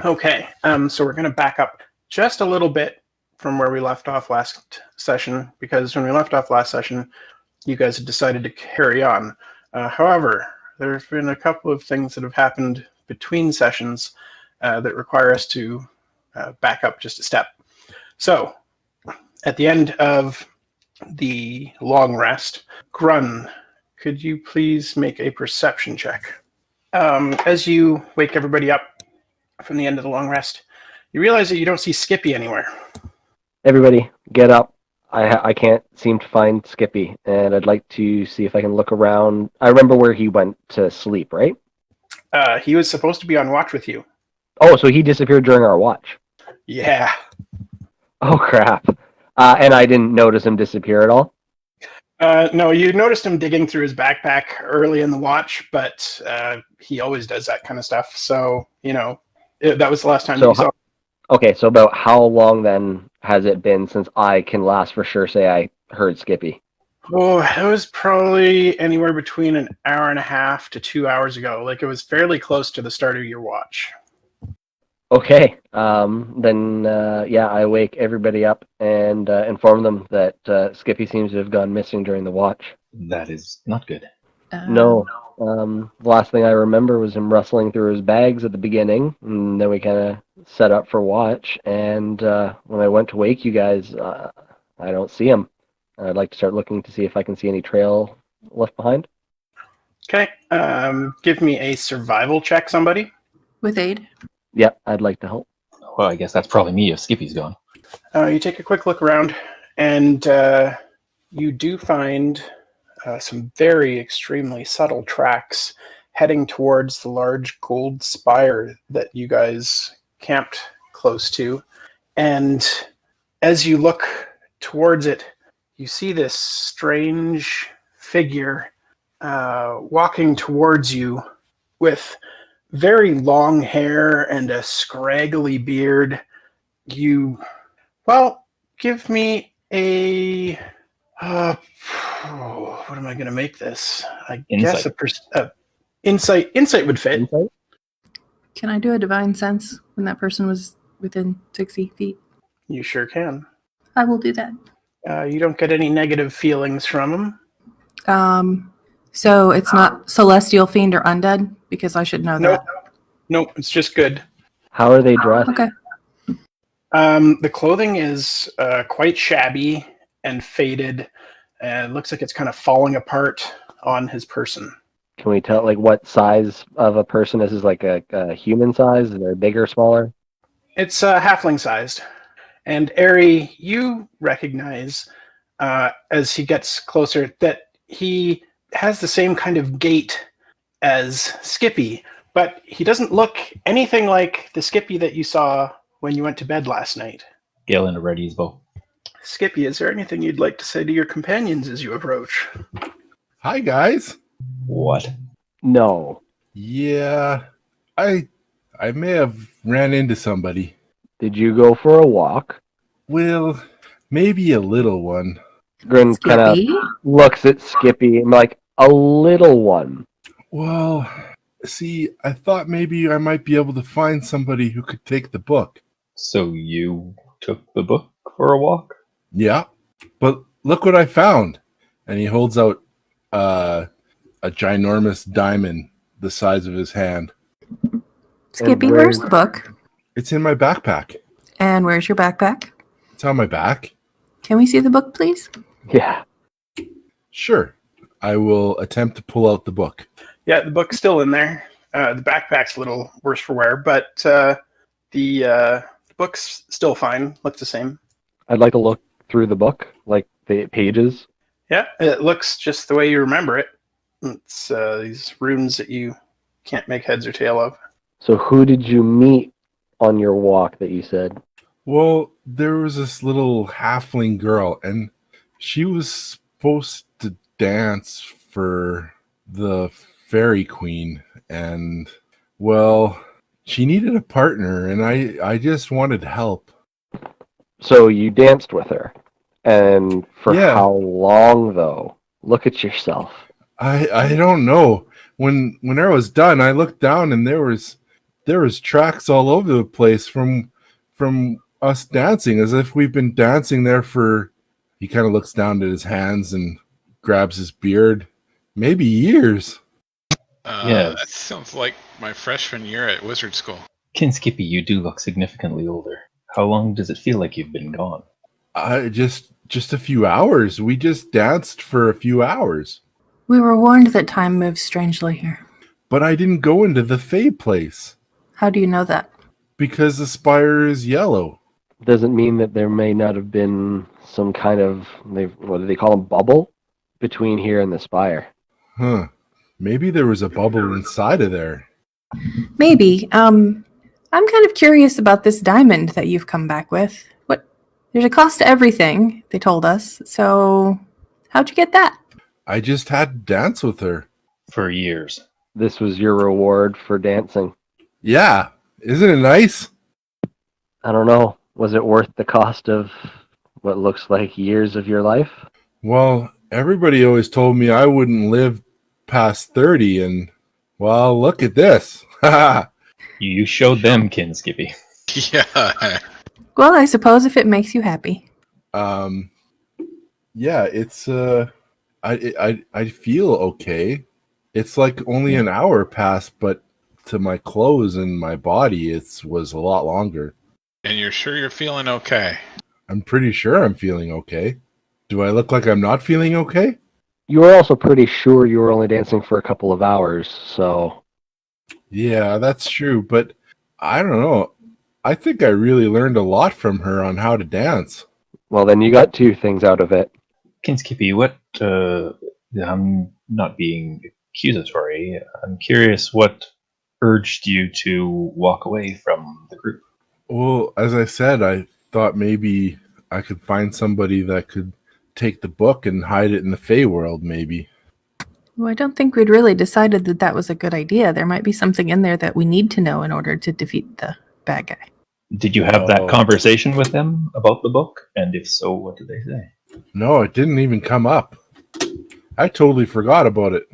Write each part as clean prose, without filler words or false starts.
Okay, so we're going to back up just a little bit from where we left off last session, because when we left off last session, you guys had decided to carry on. However, there's been a couple of things that have happened between sessions that require us to back up just a step. So, at the end of the long rest, Grun, could you please make a perception check? As you wake everybody up from the end of the long rest, you realize that you don't see Skippy anywhere. Everybody, get up. I can't seem to find Skippy, and I'd like to see if I can look around. I remember where he went to sleep, right? He was supposed to be on watch with you. Oh, so he disappeared during our watch. Yeah. Oh, crap. And I didn't notice him disappear at all? No, you noticed him digging through his backpack early in the watch, but he always does that kind of stuff. So, that was the last time that you saw him. Okay, so about how long then has it been since I can last for sure say I heard Skippy? Oh, it was probably anywhere between an hour and a half to 2 hours ago. Like, it was fairly close to the start of your watch. Okay, then I wake everybody up and inform them that Skippy seems to have gone missing during the watch. That is not good. No. The last thing I remember was him rustling through his bags at the beginning, and then we kind of set up for watch, and when I went to wake you guys, I don't see him. I'd like to start looking to see if I can see any trail left behind. Okay, give me a survival check, somebody. With aid? Yep, I'd like to help. Well, I guess that's probably me if Skippy's gone. You take a quick look around, and you do find some very extremely subtle tracks heading towards the large gold spire that you guys camped close to. And as you look towards it, you see this strange figure walking towards you with very long hair and a scraggly beard. Give me a... what am I going to make this? I guess insight would fit. Insight? Can I do a divine sense when that person was within 60 feet? You sure can. I will do that. You don't get any negative feelings from him. So it's not celestial, fiend, or undead? Because I should know that. Nope, it's just good. How are they dressed? Okay. The clothing is quite shabby and faded, and it looks like it's kind of falling apart on his person. Can we tell what size of a person this is? Like a human size? Is it bigger, smaller? It's halfling sized. And Ari, you recognize as he gets closer that he has the same kind of gait as Skippy, but he doesn't look anything like the Skippy that you saw when you went to bed last night. Gaelen ready his bow. Skippy, is there anything you'd like to say to your companions as you approach? Hi, guys. What? No. Yeah, I may have ran into somebody. Did you go for a walk? Well, maybe a little one. Grun kind of looks at Skippy and like, a little one. Well, see, I thought maybe I might be able to find somebody who could take the book. So you took the book for a walk? Yeah, but look what I found. And he holds out a ginormous diamond the size of his hand. Skippy, where's the book? It's in my backpack. And where's your backpack? It's on my back. Can we see the book, please? Yeah. Sure. I will attempt to pull out the book. Yeah, the book's still in there. The backpack's a little worse for wear, but the book's still fine. Looks the same. I'd like to look through the book, like the pages. Yeah, it looks just the way you remember it. It's these runes that you can't make heads or tail of. So who did you meet on your walk that you said? Well, there was this little halfling girl, and she was supposed to dance for the fairy queen, and, well, she needed a partner, and I just wanted help. So you danced with her? And for how long, though? Look at yourself. I don't know. When I was done, I looked down, and there was there was tracks all over the place from us dancing, as if we've been dancing there for. He kind of looks down at his hands and grabs his beard. Maybe years. Yes. That sounds like my freshman year at Wizard School. Skippy, you do look significantly older. How long does it feel like you've been gone? Just a few hours. We just danced for a few hours. We were warned that time moves strangely here. But I didn't go into the Fae place. How do you know that? Because the spire is yellow. Doesn't mean that there may not have been some kind of, what do they call them, bubble between here and the spire. Huh. Maybe there was a bubble inside of there. Maybe. I'm kind of curious about this diamond that you've come back with. There's a cost to everything, they told us. So, how'd you get that? I just had to dance with her. For years. This was your reward for dancing. Yeah. Isn't it nice? I don't know. Was it worth the cost of what looks like years of your life? Well, everybody always told me I wouldn't live past 30, and, well, look at this. You showed them, Skippy. Yeah. Well, I suppose if it makes you happy. Yeah, it's, I feel okay. It's like only an hour passed, but to my clothes and my body, it was a lot longer. And you're sure you're feeling okay? I'm pretty sure I'm feeling okay. Do I look like I'm not feeling okay? You were also pretty sure you were only dancing for a couple of hours, so... Yeah, that's true, but I don't know. I think I really learned a lot from her on how to dance. Well, then you got two things out of it. Skippy, I'm not being accusatory. I'm curious what urged you to walk away from the group. Well, as I said, I thought maybe I could find somebody that could take the book and hide it in the Fey world, maybe. Well, I don't think we'd really decided that that was a good idea. There might be something in there that we need to know in order to defeat the bad guy. Did you have that conversation with them about the book? And if so, what did they say? No, it didn't even come up. I totally forgot about it.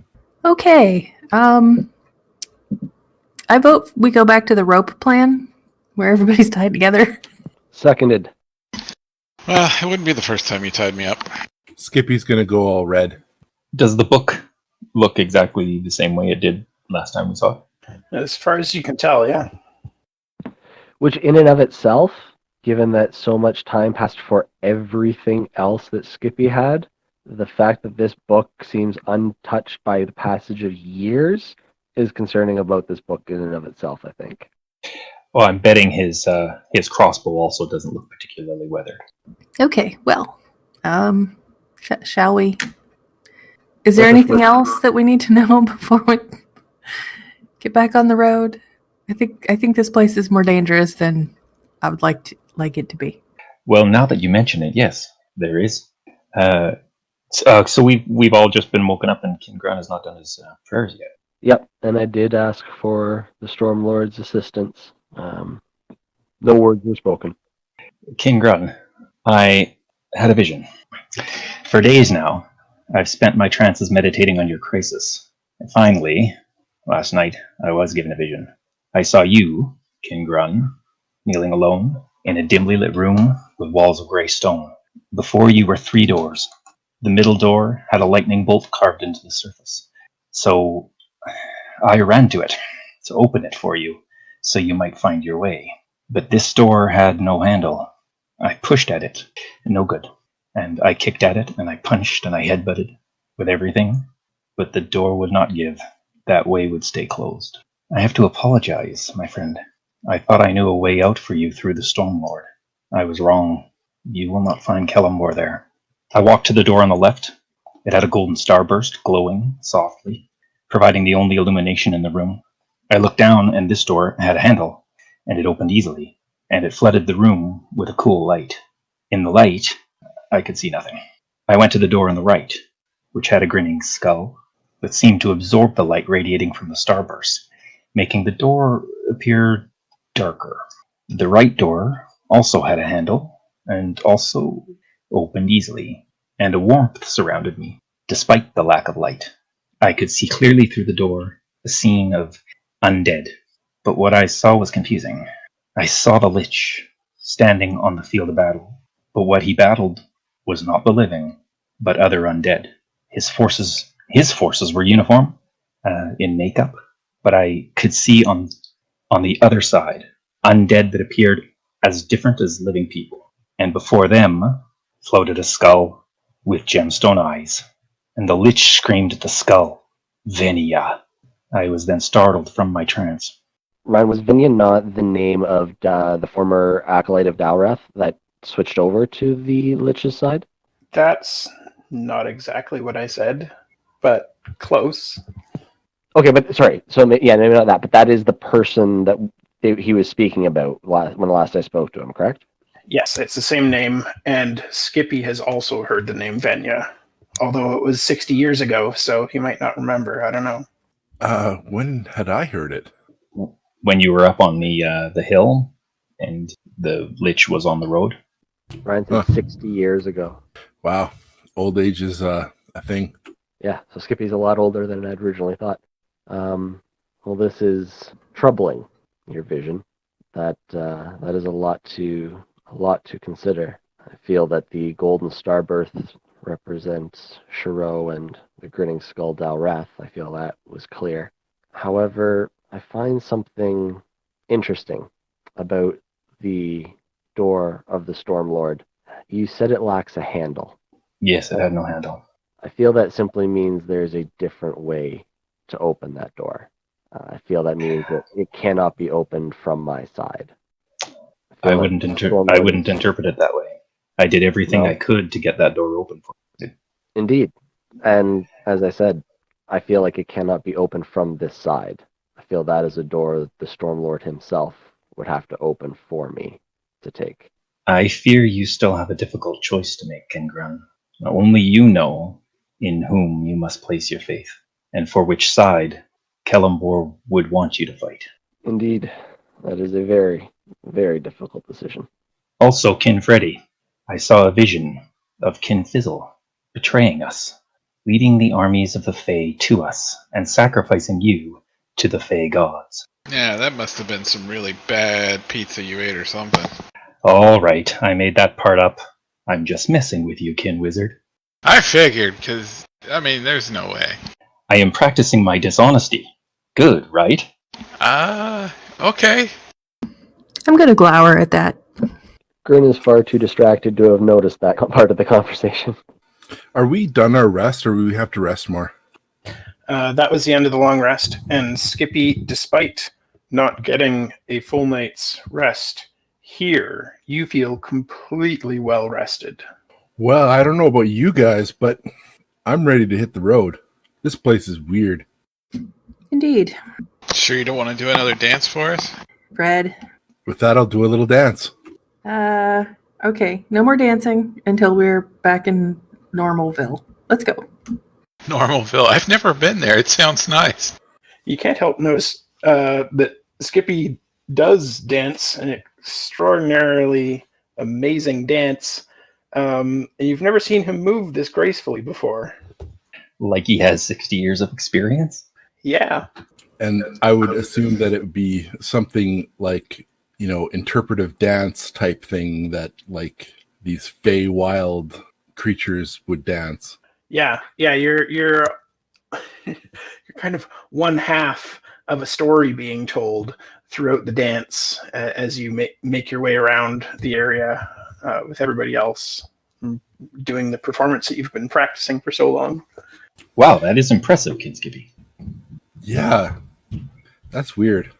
Okay. I vote we go back to the rope plan where everybody's tied together. Seconded. Well, it wouldn't be the first time you tied me up. Skippy's gonna go all red. Does the book look exactly the same way it did last time we saw it? As far as you can tell, yeah. Which in and of itself, given that so much time passed for everything else that Skippy had, the fact that this book seems untouched by the passage of years is concerning about this book in and of itself, I think. Well, I'm betting his crossbow also doesn't look particularly weathered. Okay, well, shall we? Is there anything else that we need to know before we get back on the road? I think this place is more dangerous than I would like it to be. Well, now that you mention it, yes, there is. So we've all just been woken up, and Grun has not done his prayers yet. Yep, and I did ask for the Storm Lord's assistance. No words were spoken. Grun, I had a vision. For days now, I've spent my trances meditating on your crisis. And finally, last night, I was given a vision. I saw you, Grun, kneeling alone in a dimly lit room with walls of grey stone. Before you were 3 doors. The middle door had a lightning bolt carved into the surface. So I ran to it to open it for you, so you might find your way. But this door had no handle. I pushed at it, no good. And I kicked at it, and I punched, and I headbutted with everything. But the door would not give. That way would stay closed. I have to apologize, my friend. I thought I knew a way out for you through the Storm Lord. I was wrong. You will not find Kellamore there. I walked to the door on the left. It had a golden starburst glowing softly, providing the only illumination in the room. I looked down, and this door had a handle, and it opened easily, and it flooded the room with a cool light. In the light, I could see nothing. I went to the door on the right, which had a grinning skull that seemed to absorb the light radiating from the starburst, making the door appear darker. The right door also had a handle, and also opened easily, and a warmth surrounded me, despite the lack of light. I could see clearly through the door a scene of undead, But what I saw was confusing. I saw the Lich standing on the field of battle, but what he battled was not the living, but other undead. His forces were uniform in makeup, but I could see on the other side undead that appeared as different as living people. And before them floated a skull with gemstone eyes, and the Lich screamed at the skull, Venia. I was then startled from my trance. Ryan, was Venya not the name of the former acolyte of Dowreth that switched over to the Lich's side? That's not exactly what I said, but close. Okay, but sorry. So yeah, maybe not that, but that is the person that he was speaking about when last I spoke to him, correct? Yes, it's the same name, and Skippy has also heard the name Venya, although it was 60 years ago, so he might not remember. I don't know. When had I heard it? When you were up on the hill and the Lich was on the road. Ryan said 60 years ago. Wow, old age is a thing. Yeah, so Skippy's a lot older than I'd originally thought. Well, this is troubling, your vision. That is a lot to consider. I feel that the Golden Starbirth represents Shiro and the Grinning Skull Dowreth. I feel that was clear. However, I find something interesting about the door of the Stormlord. You said it lacks a handle. Yes, it had no handle. I feel that simply means there's a different way to open that door. I feel that means that it cannot be opened from my side. I wouldn't interpret it that way. I did everything I could to get that door open for you. Indeed. And as I said, I feel like it cannot be opened from this side. I feel that is a door that the Stormlord himself would have to open for me to take. I fear you still have a difficult choice to make, Grun. Only you know in whom you must place your faith, and for which side Kellumbor would want you to fight. Indeed, that is a very, very difficult decision. Also, Kin Freddy, I saw a vision of Kin Fizzle betraying us, leading the armies of the Fae to us, and sacrificing you to the Fae gods. Yeah, that must have been some really bad pizza you ate or something. All right, I made that part up. I'm just messing with you, Kin Wizard. I figured, because, there's no way. I am practicing my dishonesty. Good, right? Okay. I'm going to glower at that. Grun is far too distracted to have noticed that part of the conversation. Are we done our rest, or do we have to rest more? That was the end of the long rest, and Skippy, despite not getting a full night's rest here, you feel completely well rested. Well, I don't know about you guys, but I'm ready to hit the road. This place is weird. Indeed. Sure you don't want to do another dance for us? Fred. With that, I'll do a little dance. Okay. No more dancing until we're back in Normalville. Let's go. Normalville? I've never been there. It sounds nice. You can't help notice that Skippy does dance an extraordinarily amazing dance. And you've never seen him move this gracefully before. Like he has 60 years of experience? Yeah. And I would assume that it would be something like, interpretive dance type thing that like these fey wild creatures would dance. Yeah. You're kind of one half of a story being told throughout the dance as you make your way around the area with everybody else doing the performance that you've been practicing for so long. Wow, that is impressive, Kid Skippy. Yeah, that's weird.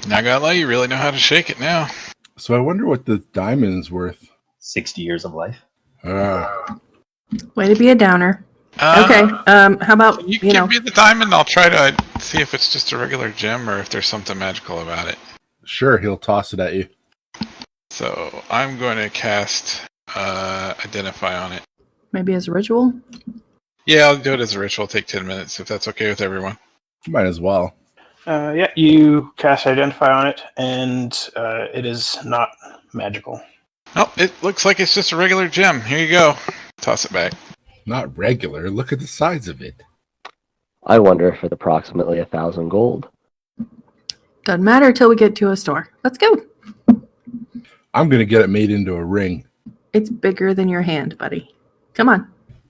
Not gonna lie, you really know how to shake it now. So I wonder what the diamond's worth. 60 years of life. Way to be a downer. Okay. How about you give me the diamond? I'll try to see if it's just a regular gem or if there's something magical about it. Sure, he'll toss it at you. So I'm going to cast Identify on it. maybe as a ritual? Yeah, I'll do it as a ritual. Take 10 minutes if that's okay with everyone. Might as well. Yeah, you cast Identify on it, and it is not magical. Oh, it looks like it's just a regular gem. Here you go. Toss it back. Not regular. Look at the size of it. I wonder if it's approximately 1,000 gold. Doesn't matter till we get to a store. Let's go. I'm going to get it made into a ring. It's bigger than your hand, buddy. Come on.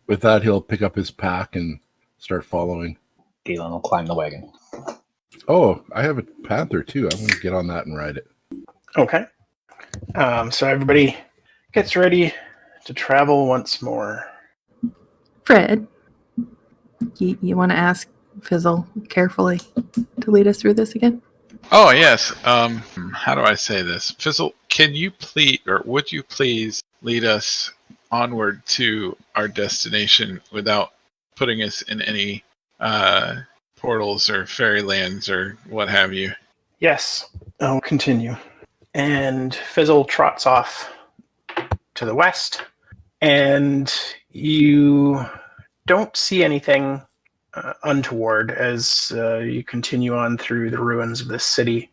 With that, he'll pick up his pack and start following. Gaelen will climb the wagon. Oh, I have a panther too. I'm going to get on that and ride it. Okay. So everybody gets ready to travel once more. Fred, you want to ask Fizzle carefully to lead us through this again? Oh, yes. How do I say this? Fizzle, can you please, or would you please lead us onward to our destination without putting us in any portals or fairylands or what have you? Yes, I'll continue. And Fizzle trots off to the west, and you don't see anything untoward as you continue on through the ruins of this city.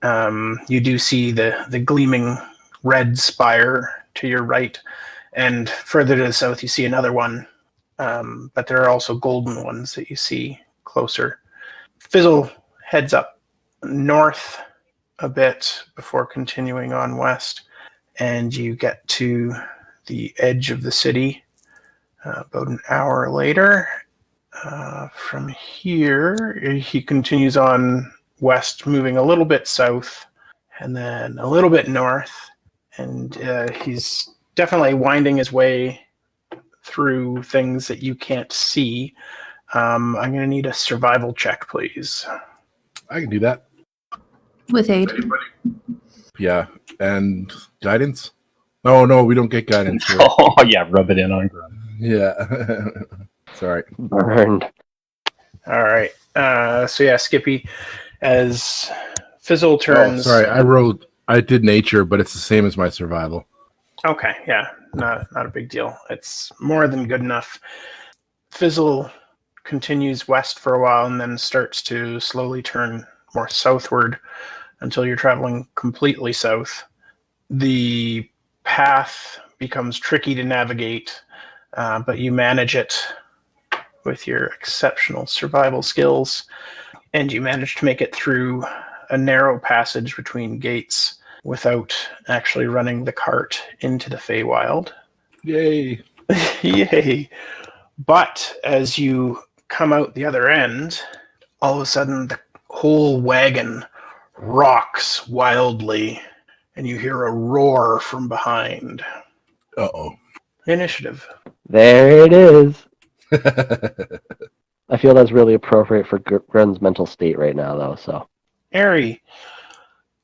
You do see the gleaming red spire to your right, and further to the south you see another one, but there are also golden ones that you see closer. Fizzle heads up north a bit before continuing on west, and you get to the edge of the city about an hour later. From here, he continues on west, moving a little bit south and then a little bit north, and he's definitely winding his way through things that you can't see. I'm going to need a survival check, please. I can do that. With aid. Yeah. And guidance? Oh, no, we don't get guidance here. Oh, yeah, rub it in on Grun. Yeah. Sorry. Burned. All right. So yeah, Skippy, as Fizzle turns... Oh, sorry, I did nature, but it's the same as my survival. Okay, yeah, not a big deal. It's more than good enough. Fizzle continues west for a while and then starts to slowly turn more southward until you're traveling completely south. The path becomes tricky to navigate, but you manage it with your exceptional survival skills, and you manage to make it through a narrow passage between gates without actually running the cart into the Feywild. Yay. Yay. But as you come out the other end, all of a sudden the whole wagon rocks wildly, and you hear a roar from behind. Uh-oh. Initiative. There it is. I feel that's really appropriate for Grun's mental state right now, though. So, Ari,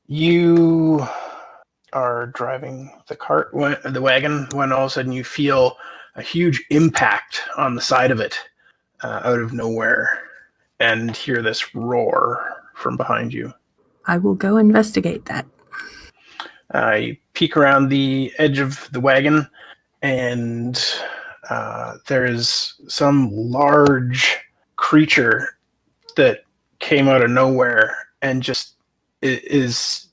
you are driving the cart, the wagon, when all of a sudden you feel a huge impact on the side of it out of nowhere, and hear this roar from behind you. I will go investigate that. You peek around the edge of the wagon, and there is some large creature that came out of nowhere and just it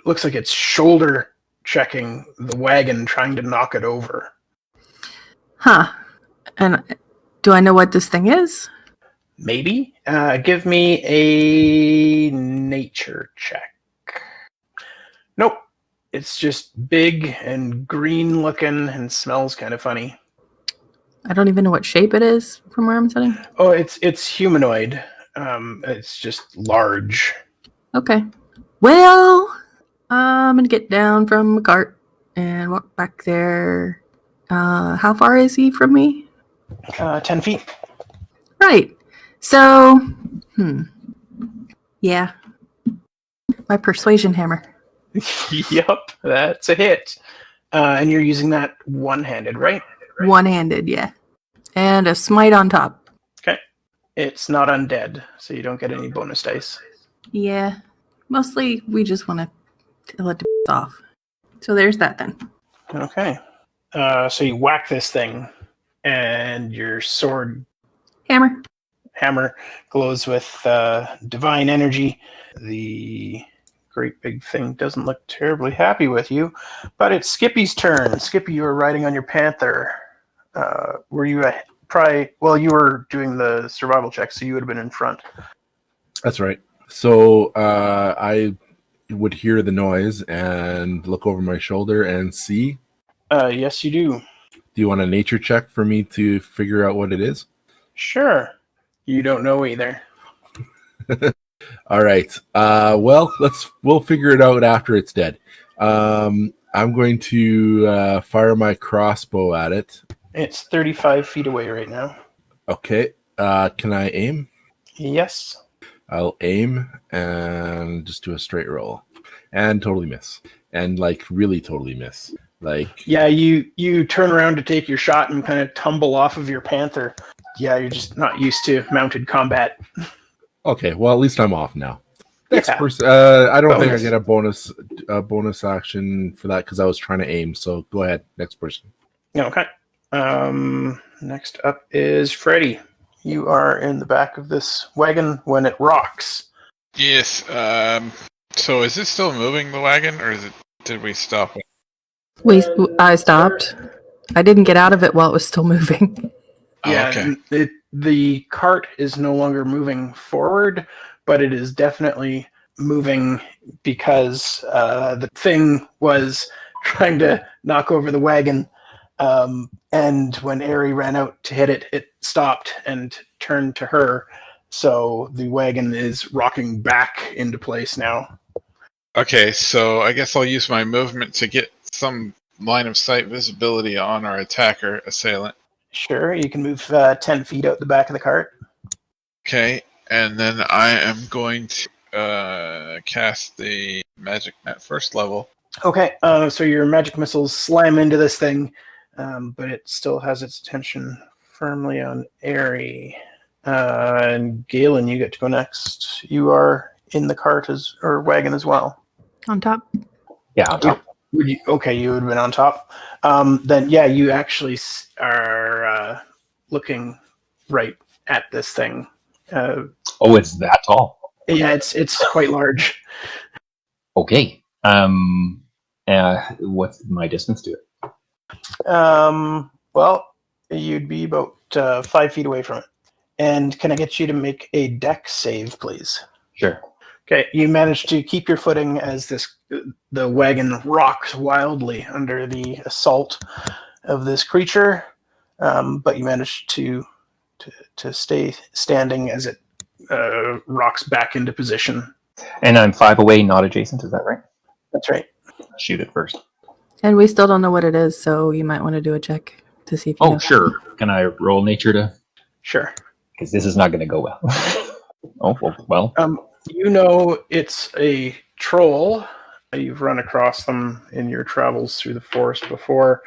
looks like it's shoulder checking the wagon, trying to knock it over. Huh. And do I know what this thing is? Maybe. Give me a nature check. Nope. It's just big and green looking and smells kind of funny. I don't even know what shape it is from where I'm sitting. Oh, it's humanoid. It's just large. Okay. Well, I'm going to get down from the cart and walk back there. How far is he from me? 10 feet. Right. So, yeah. My persuasion hammer. Yep, that's a hit. And you're using that one-handed, right? One-handed, yeah. And a smite on top. Okay. It's not undead, so you don't get any bonus dice. Yeah. Mostly, we just want to let it off. So there's that then. Okay. So you whack this thing, and your sword hammer glows with divine energy. The great big thing doesn't look terribly happy with you, but it's Skippy's turn. Skippy, you were riding on your panther. Were you you were doing the survival check, so you would have been in front. That's right. So I would hear the noise and look over my shoulder and see. Yes, you do. Do you want a nature check for me to figure out what it is? Sure. You don't know either. All right. Well, we'll figure it out after it's dead. I'm going to fire my crossbow at it. It's 35 feet away right now. Okay. Can I aim? Yes. I'll aim and just do a straight roll and totally miss. And like really totally miss. Like Yeah, you turn around to take your shot and kind of tumble off of your panther. Yeah, you're just not used to mounted combat. okay, well at least I'm off now. Next Yeah. person. I don't think I Bonus. get a bonus action for that because I was trying to aim. So go ahead, next person. Okay. Next up is Freddy. You are in the back of this wagon when it rocks. Yes. So is this still moving, the wagon, or did we stop it? I stopped. I didn't get out of it while it was still moving. Yeah, Okay. the cart is no longer moving forward, but it is definitely moving because the thing was trying to knock over the wagon. And when Ari ran out to hit it, it stopped and turned to her. So the wagon is rocking back into place now. Okay, so I guess I'll use my movement to get some line of sight visibility on our assailant. Sure, you can move 10 feet out the back of the cart. Okay, and then I am going to cast the magic at first level. Okay, so your magic missiles slam into this thing, but it still has its attention firmly on Ari. And Gaelen, you get to go next. You are in the cart or wagon as well. On top. Yeah, on top. You would have been on top. Then, yeah, you actually are looking right at this thing. Oh, it's that tall. Yeah, it's quite large. Okay. What's my distance to it? Well, you'd be about 5 feet away from it. And can I get you to make a dex save, please? Sure. Okay, you managed to keep your footing as the wagon rocks wildly under the assault of this creature, but you managed to stay standing as it rocks back into position. And I'm 5 away, not adjacent. Is that right? That's right. Shoot it first. And we still don't know what it is, so you might want to do a check to see if you know. Oh, sure. Can I roll nature to? Sure. Because this is not going to go well. Oh, well. You know it's a troll. You've run across them in your travels through the forest before,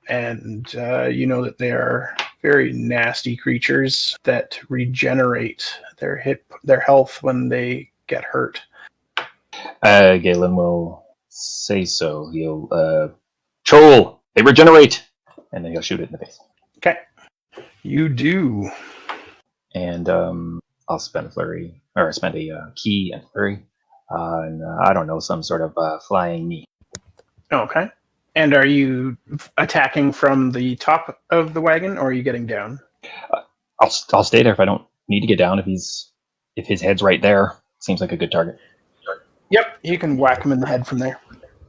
and you know that they are very nasty creatures that regenerate their health when they get hurt. Gaelen will say so. He'll, troll, they regenerate! And then he'll shoot it in the face. Okay. You do. And I'll spend a key and flurry. And I don't know, some sort of flying knee. Okay. And are you attacking from the top of the wagon, or are you getting down? I'll stay there if I don't need to get down. If his head's right there, seems like a good target. Yep, you can whack him in the head from there.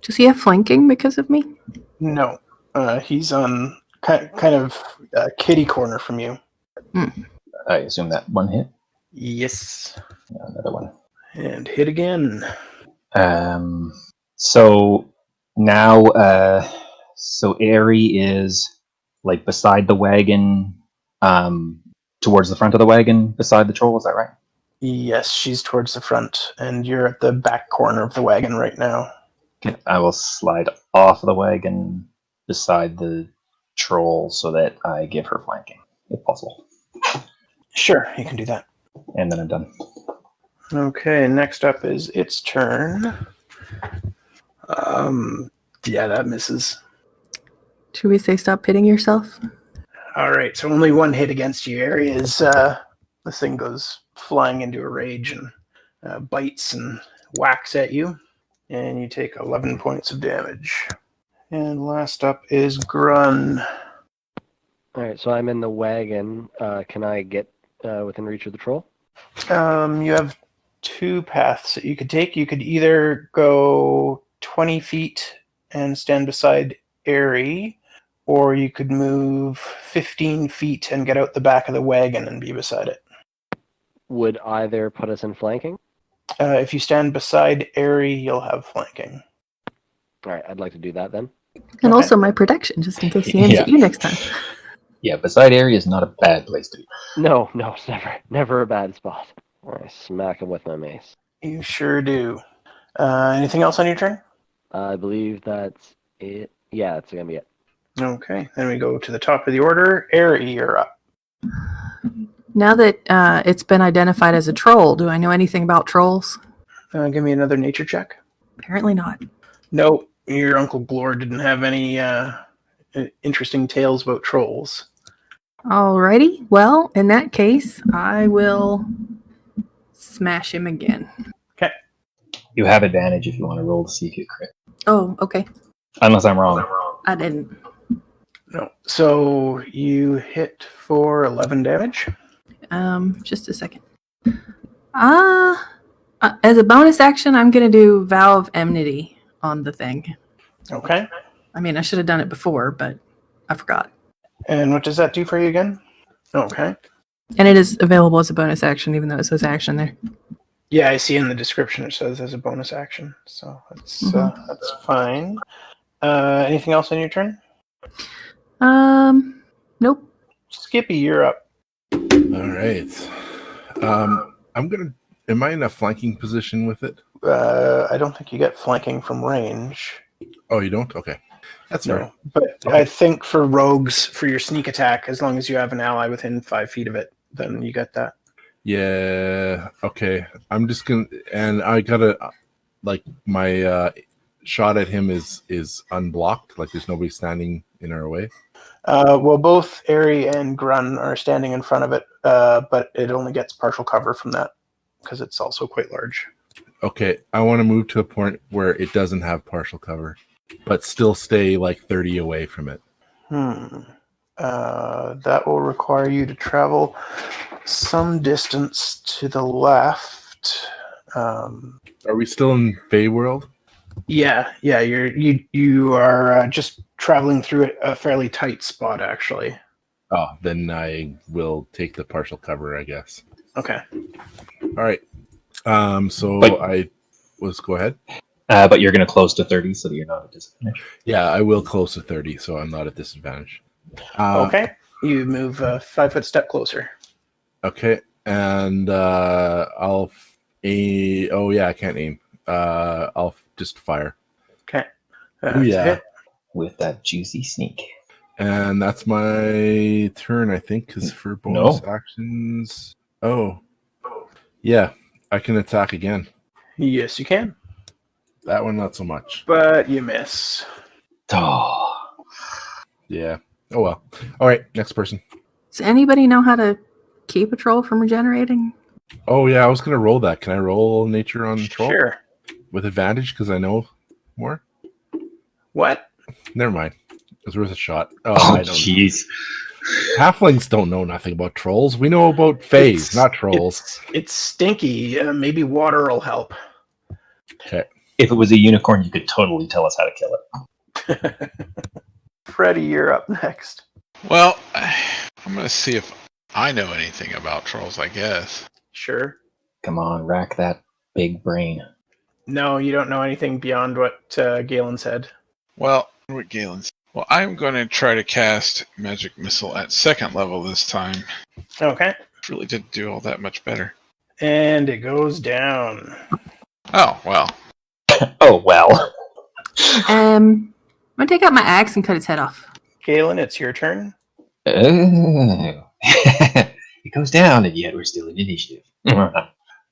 Does he have flanking because of me? No, he's on kind of kitty corner from you. I assume that one hit. Yes. Another one. And hit again. So now, so Ari is like beside the wagon, towards the front of the wagon, beside the troll. Is that right? Yes, she's towards the front, and you're at the back corner of the wagon right now. Okay, I will slide off the wagon beside the troll so that I give her flanking, if possible. Sure, you can do that. And then I'm done. Okay, next up is its turn. Yeah, that misses. Should we say stop hitting yourself? All right, so only one hit against you. Ari is this thing goes flying into a rage and bites and whacks at you, and you take 11 points of damage. And last up is Grun. All right, so I'm in the wagon. Can I get within reach of the troll? You have two paths that you could take. You could either go 20 feet and stand beside Airy, or you could move 15 feet and get out the back of the wagon and be beside it. Would either put us in flanking? If you stand beside Airy, you'll have flanking. All right, I'd like to do that then. And Okay. also my protection, just in case he aims Yeah. at you next time. Yeah, beside area is not a bad place to be. No, it's never a bad spot. I smack him with my mace. You sure do. Anything else on your turn? I believe that's it. Yeah, that's gonna be it. Okay, then we go to the top of the order. Airy, you're up. Now that it's been identified as a troll, do I know anything about trolls? Give me another nature check. Apparently not. No, your Uncle Glor didn't have any interesting tales about trolls. Alrighty. Well, in that case, I will smash him again. Okay. You have advantage if you want to roll to see if you crit. Oh, okay. Unless I'm wrong. I didn't. No. So you hit for 11 damage. Just a second. As a bonus action, I'm going to do Vow of Enmity on the thing. Okay. I mean, I should have done it before, but I forgot. And what does that do for you again? Okay. And it is available as a bonus action, even though it says action there. Yeah, I see in the description it says as a bonus action. So that's fine. Anything else on your turn? Nope. Skippy, you're up. All right. Am I in a flanking position with it? I don't think you get flanking from range. Oh, you don't? Okay. That's fair. No, but Okay. I think for rogues, for your sneak attack, as long as you have an ally within 5 feet of it, then you get that. Yeah. Okay. I'm just gonna, and I gotta, like, my shot at him is unblocked. Like, there's nobody standing in our way. Well, both Airy and Grun are standing in front of it, but it only gets partial cover from that because it's also quite large. Okay. I want to move to a point where it doesn't have partial cover, but still stay like 30 away from it. That will require you to travel some distance to the left. Are we still in Fey World? Yeah. You are just traveling through a fairly tight spot, actually. Oh, then I will take the partial cover, I guess. Okay. All right. So But- go ahead. But you're going to close to 30, so that you're not at disadvantage. Yeah, I will close to 30, so I'm not at disadvantage. Okay. You move a 5-foot step closer. Okay, and I'll aim. Oh yeah, I can't aim. I'll just fire, Okay. Ooh, yeah. Hit. With that juicy sneak. and that's my turn. I think because for bonus actions. Oh, yeah, I can attack again. Yes, you can. That one not so much. But you miss. Oh. Yeah. Oh well. All right, next person. Does anybody know how to keep a troll from regenerating? Oh yeah, I was gonna roll that. Can I roll nature on troll Sure. with advantage because I know more? What? Never mind. It was worth a shot. Oh, Oh, I don't. jeez. Halflings don't know nothing about trolls. We know about fays, not trolls. It's stinky. Maybe water will help. Okay. If it was a unicorn, you could totally tell us how to kill it. Freddy, you're up next. Well, I'm going to see if I know anything about trolls, I guess. Sure. Come on, rack that big brain. No, you don't know anything beyond what Gaelen said. Well, what Galen's. Well, I'm going to try to cast Magic Missile at 2nd level this time. Okay. Really didn't do all that much better. And it goes down. Oh, well. Oh, well. I'm gonna take out my axe and cut its head off. Gaelen, it's your turn. Oh. It goes down, and yet we're still in initiative.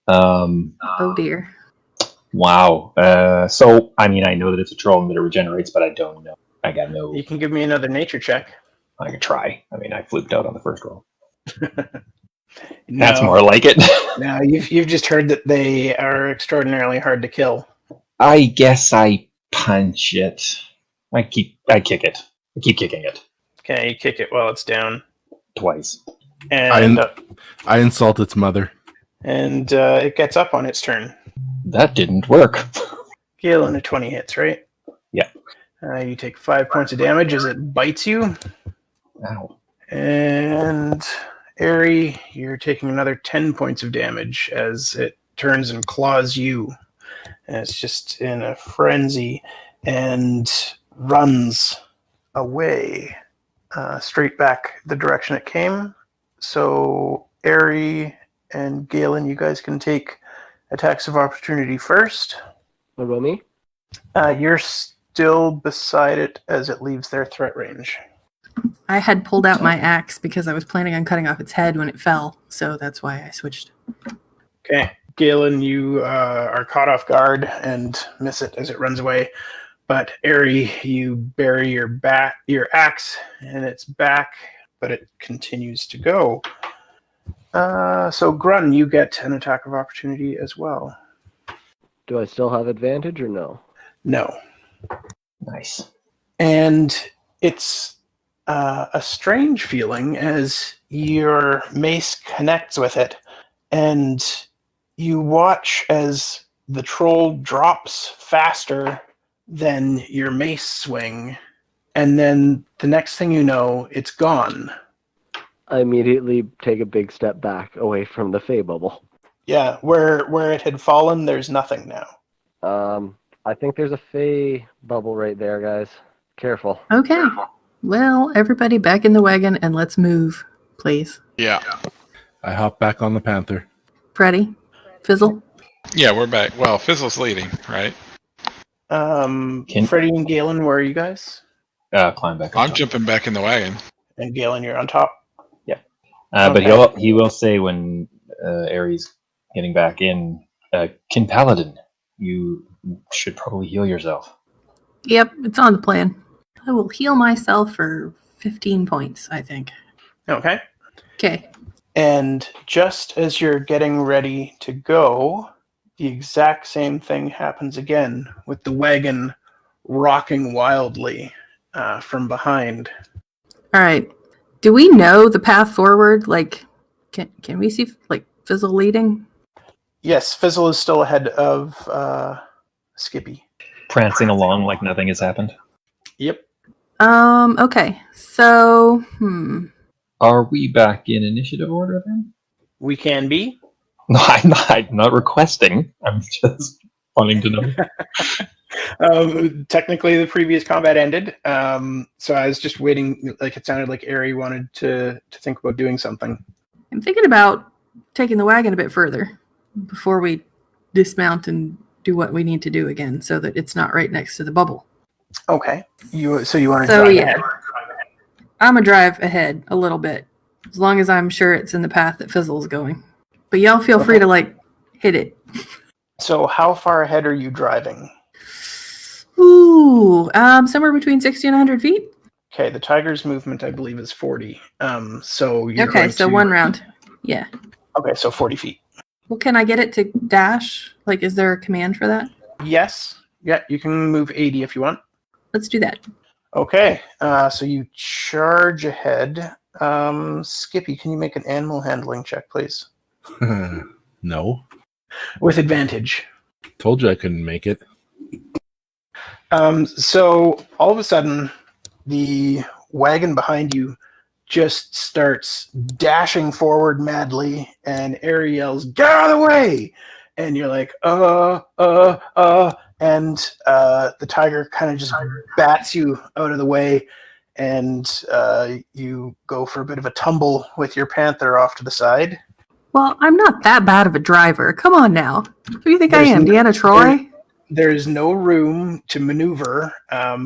Oh dear. Wow. So, I mean, I know that it's a troll and that it regenerates, but I don't know. I got no... You can give me another nature check. I could try. I mean, I fluked out on the first roll. No. That's more like it. No, you've just heard that they are extraordinarily hard to kill. I guess I punch it. I kick it. I keep kicking it. Okay, you kick it while it's down. Twice. And I insult its mother. And it gets up on its turn. That didn't work. Gaelen, a 20 hits, right? Yeah. You take 5 points of damage as it bites you. Ow. And Ari, you're taking another 10 points of damage as it turns and claws you. And it's just in a frenzy and runs away straight back the direction it came. So Ari and Gaelen, you guys can take attacks of opportunity first. What about me? You're still beside it as it leaves their threat range. I had pulled out my axe because I was planning on cutting off its head when it fell, so that's why I switched. Okay. Gaelen, you are caught off guard and miss it as it runs away. But Ari, you bury your axe in its back, but it continues to go. So Grun, you get an attack of opportunity as well. Do I still have advantage or no? No. Nice. And it's a strange feeling as your mace connects with it, and you watch as the troll drops faster than your mace swing, and then the next thing you know, it's gone. I immediately take a big step back away from the Fey bubble. Yeah, where it had fallen, there's nothing now. I think there's a Fey bubble right there, guys. Careful. Okay. Well, everybody back in the wagon and let's move, please. Yeah. I hop back on the Panther. Freddy? Fizzle? Yeah, we're back. Well, Fizzle's leading, right? Freddie and Gaelen, where are you guys? Climb back. I'm jumping back in the wagon. And Gaelen, you're on top. But he will say when Ares getting back in, Kin Paladin, you should probably heal yourself. Yep, it's on the plan. I will heal myself for 15 points, I think. Okay. Okay. And just as you're getting ready to go, the exact same thing happens again with the wagon rocking wildly from behind. All right. Do we know the path forward? Like, can we see like Fizzle leading? Yes, Fizzle is still ahead of Skippy. Prancing along like nothing has happened. Yep. Okay. So, Are we back in initiative order then? We can be. No, I'm not requesting. I'm just wanting to know. Technically, the previous combat ended, so I was just waiting. Like it sounded like Ari wanted to think about doing something. I'm thinking about taking the wagon a bit further before we dismount and do what we need to do again, so that it's not right next to the bubble. Okay. You want to So drive yeah, ahead? I'm gonna drive ahead a little bit, as long as I'm sure it's in the path that Fizzle's going. But y'all feel free to like hit it. So how far ahead are you driving? Ooh, somewhere between 60 and 100 feet. Okay, the tiger's movement, I believe, is 40. So you're Okay, going so to... one round. Yeah. Okay, so 40 feet. Well, can I get it to dash? Like, is there a command for that? Yes. Yeah, you can move 80 if you want. Let's do that. Okay, so you charge ahead. Skippy, can you make an animal handling check, please? No. With advantage. Told you I couldn't make it. So all of a sudden, the wagon behind you just starts dashing forward madly, and Ari yells, "Get out of the way!" And you're like, and the tiger kind of just bats you out of the way, and you go for a bit of a tumble with your panther off to the side. Well, I'm not that bad of a driver. Come on now. Who do you think I There's am, Deanna Troy? There's no room to maneuver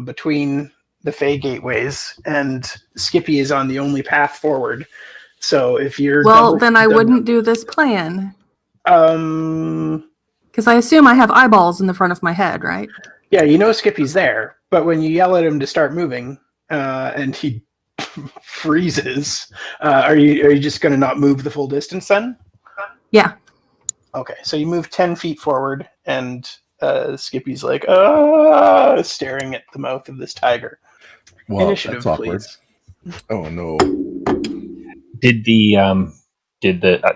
between the Fey gateways, and Skippy is on the only path forward. So if you're Then I wouldn't do this plan. Because I assume I have eyeballs in the front of my head, right? Yeah, you know Skippy's there, but when you yell at him to start moving, and he freezes, are you just going to not move the full distance then? Yeah. Okay, so you move 10 feet forward, and Skippy's like, staring at the mouth of this tiger. Well, Initiative, that's awkward. please. Oh no. Did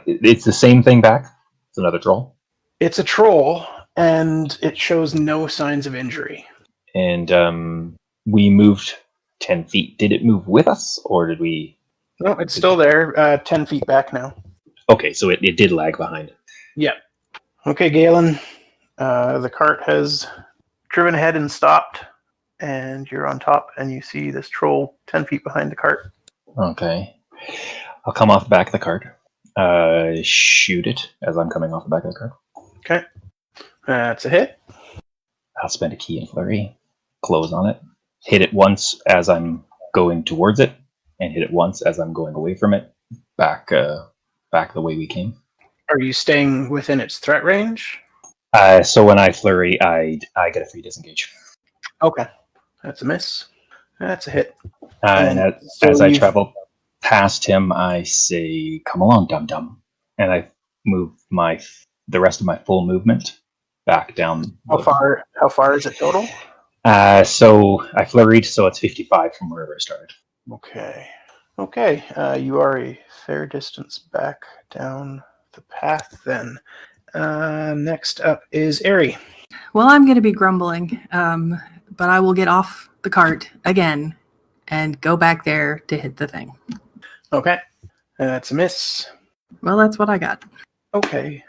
it's the same thing back? It's another troll. It's a troll, and it shows no signs of injury. And we moved 10 feet. Did it move with us, or did we... No, it's still there, 10 feet back now. Okay, so it did lag behind. Yeah. Okay, Gaelen, the cart has driven ahead and stopped, and you're on top, and you see this troll 10 feet behind the cart. Okay. I'll come off the back of the cart. Shoot it as I'm coming off the back of the cart. Okay. That's a hit. I'll spend a key and flurry. Close on it. Hit it once as I'm going towards it, and hit it once as I'm going away from it. Back the way we came. Are you staying within its threat range? So when I flurry, I get a free disengage. Okay. That's a miss. That's a hit. And so as I travel past him, I say, "Come along, dum-dum." And I move the rest of my full movement back down. How far is it total? So I flurried, so it's 55 from wherever I started. Okay. You are a fair distance back down the path then. Next up is Ari. Well, I'm going to be grumbling, but I will get off the cart again and go back there to hit the thing. Okay. That's a miss. Well, that's what I got. Okay.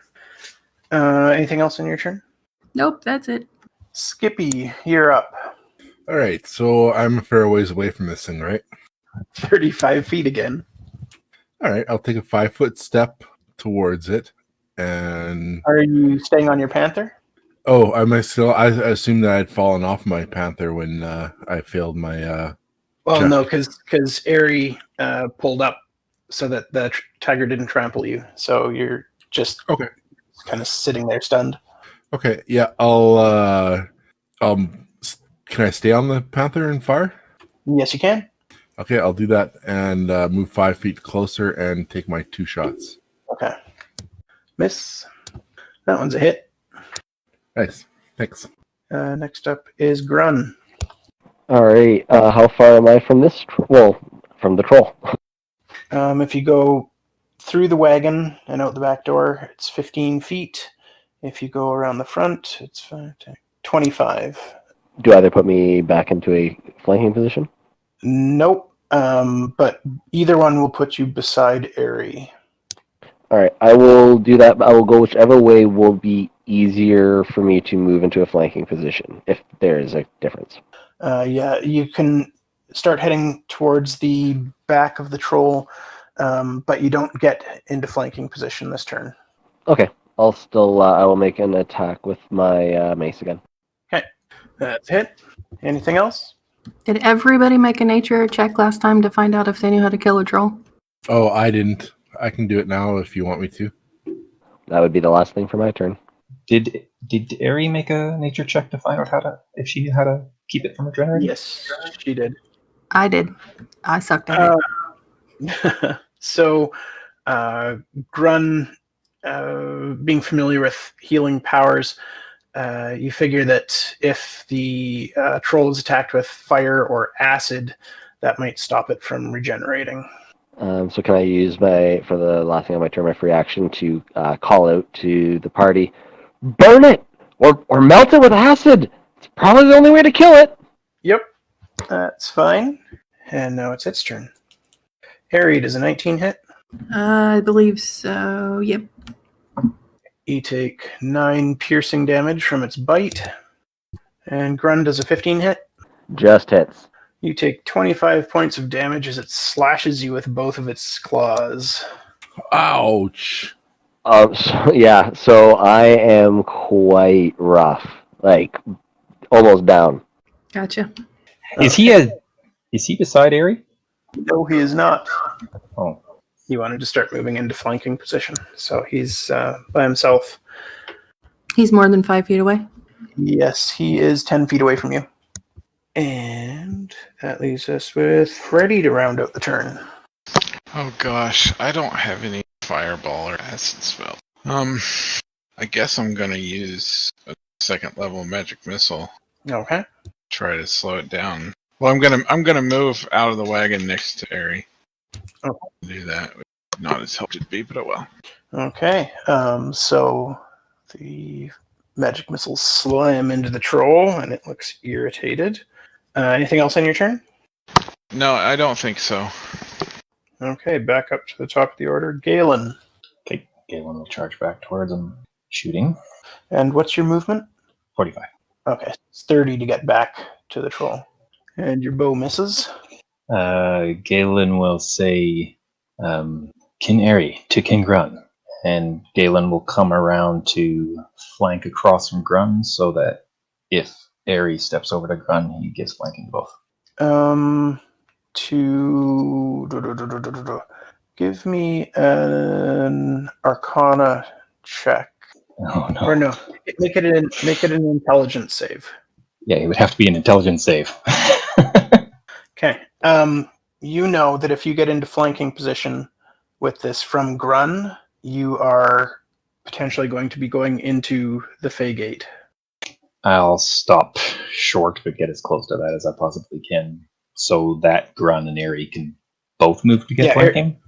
Anything else in your turn? Nope, that's it. Skippy, you're up. All right, so I'm a fair ways away from this thing, right? 35 feet again. All right, I'll take a 5-foot step towards it, and Are you staying on your panther? oh, I assumed that I'd fallen off my panther when I failed my. Well, check. no, because Ari pulled up so that the tiger didn't trample you. So you're just Okay. kind of sitting there stunned. Okay, yeah, I'll. Can I stay on the panther and fire? Yes, you can. Okay, I'll do that and move 5 feet closer and take my 2 shots. Okay. Miss. That one's a hit. Nice, thanks. Next up is Grun. All right. How far am I from this? From the troll. If you go through the wagon and out the back door, it's 15 feet. If you go around the front, it's 25. Do either put me back into a flanking position? Nope. But either one will put you beside Ari. All right. I will do that. I will go whichever way will be easier for me to move into a flanking position, if there is a difference. Yeah, you can start heading towards the back of the troll, but you don't get into flanking position this turn. Okay. I'll still. I will make an attack with my mace again. Okay, that's a hit. Anything else? Did everybody make a nature check last time to find out if they knew how to kill a troll? Oh, I didn't. I can do it now if you want me to. That would be the last thing for my turn. Did Ari make a nature check to find out if she knew how to keep it from regenerating? Yes, she did. I did. I sucked at it. So, Grun, being familiar with healing powers, you figure that if the troll is attacked with fire or acid, that might stop it from regenerating. So can I use for the last thing on my turn, my free action to call out to the party, burn it or melt it with acid. It's probably the only way to kill it. Yep, that's fine. And now it's its turn. Harry, does a 19 hit? I believe so. Yep. You take 9 piercing damage from its bite. And Grun does a 15 hit. Just hits. You take 25 points of damage as it slashes you with both of its claws. Ouch. So I am quite rough, like almost down. Gotcha. Is he beside Ari? No, he is not. Oh. He wanted to start moving into flanking position, so he's by himself. He's more than 5 feet away. Yes, he is 10 feet away from you. And that leaves us with Freddy to round out the turn. Oh gosh, I don't have any fireball or acid spell. I guess I'm gonna use a 2nd level magic missile. Okay. Try to slow it down. Well, I'm gonna move out of the wagon next to Ari. Oh. Do that. Not as helpful to be, but oh well. Okay, so the magic missiles slam into the troll, and it looks irritated. Anything else on your turn? No, I don't think so. Okay, back up to the top of the order. Gaelen. Okay, Galen will charge back towards him, shooting. And what's your movement? 45. Okay, it's 30 to get back to the troll. And your bow misses. Galen will say, Kin Eri to Kin Grun. And Galen will come around to flank across from Grun so that if Eri steps over to Grun, he gives flanking to both. Give me an Arcana check. Oh no. Or no, make it an intelligence save. Yeah, it would have to be an intelligence save. Okay. You know that if you get into flanking position with this from Grun, you are potentially going to be going into the Fey Gate. I'll stop short but get as close to that as I possibly can so that Grun and Eri can both move to get flanking.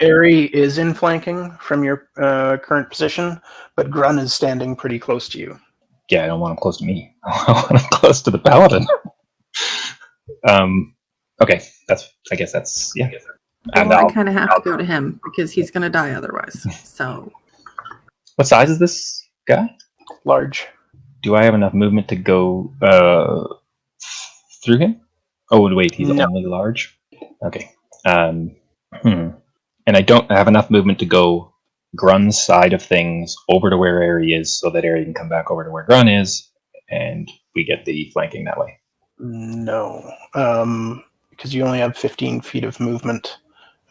Eri is in flanking from your current position, but Grun is standing pretty close to you. Yeah, I don't want him close to me. I want him close to the paladin. Okay, I guess that's yeah. Well, I kind of have to go to him because he's going to die otherwise. So, what size is this guy? Large. Do I have enough movement to go through him? Oh, wait, he's only large? Okay. And I don't have enough movement to go Grun's side of things over to where Eri is so that Eri can come back over to where Grun is, and we get the flanking that way. No. Because you only have 15 feet of movement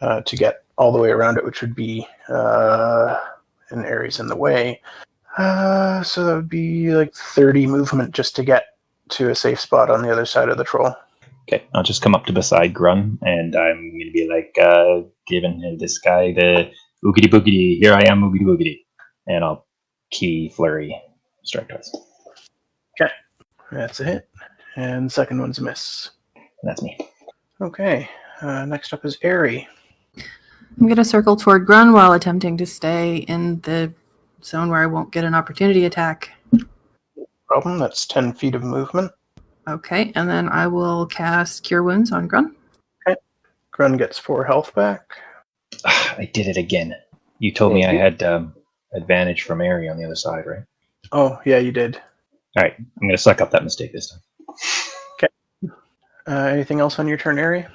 to get all the way around it, which would be and Eri's in the way. So that would be like 30 movement just to get to a safe spot on the other side of the troll. Okay, I'll just come up to beside Grun, and I'm going to be like, giving this guy the oogity boogity, here I am, oogity boogity. And I'll key flurry, strike twice. Okay, that's a hit. And second one's a miss. And that's me. Okay, next up is Eri. I'm going to circle toward Grun while attempting to stay in the zone where I won't get an opportunity attack. Problem, that's 10 feet of movement. Okay, and then I will cast Cure Wounds on Grun. Okay, Grun gets 4 health back. I did it again. You told me I had advantage from Eri on the other side, right? Oh, yeah, you did. All right, I'm going to suck up that mistake this time. Okay. Anything else on your turn, Eri?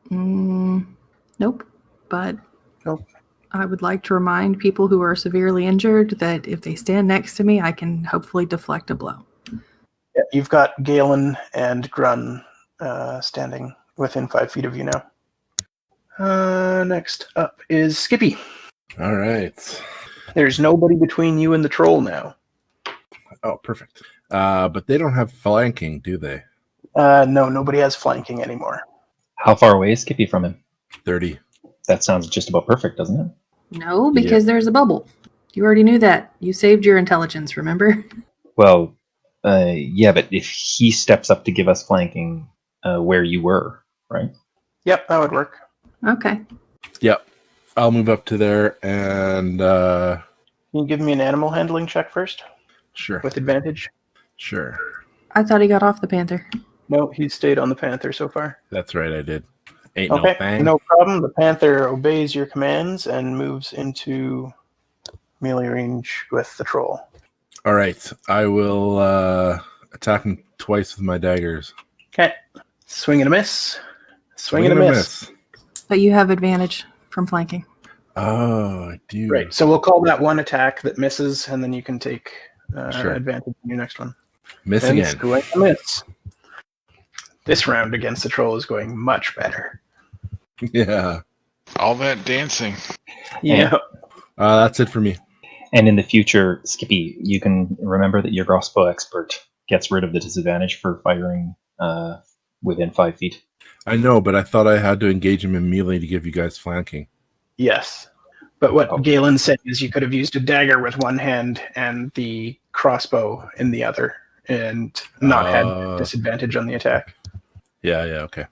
Nope. But Nope. I would like to remind people who are severely injured that if they stand next to me, I can hopefully deflect a blow. Yeah, you've got Gaelen and Grun standing within 5 feet of you now. Next up is Skippy. All right. There's nobody between you and the troll now. Oh, perfect. But they don't have flanking, do they? No, nobody has flanking anymore. How far away is Skippy from him? 30. That sounds just about perfect, doesn't it? No, because there's a bubble. You already knew that. You saved your intelligence, remember? Well, yeah, but if he steps up to give us flanking where you were, right? Yep, that would work. Okay. Yep. I'll move up to there and... Can you give me an animal handling check first? Sure. With advantage? Sure. I thought he got off the panther. No, he stayed on the panther so far. That's right, I did. Ain't Okay, no thing. no problem. The panther obeys your commands and moves into melee range with the troll. All right. I will attack him twice with my daggers. Okay. Swing and a miss. Swing and a miss. But you have advantage from flanking. Oh, I do. Right. So we'll call that one attack that misses, and then you can take Sure. advantage in your next one. Miss And again. swing and a miss. This round against the troll is going much better. Yeah. All that dancing. Yeah. That's it for me. And in the future, Skippy, you can remember that your crossbow expert gets rid of the disadvantage for firing within 5 feet. I know, but I thought I had to engage him in melee to give you guys flanking. Yes. But what Gaelen said is you could have used a dagger with one hand and the crossbow in the other and not had disadvantage on the attack. Yeah, okay.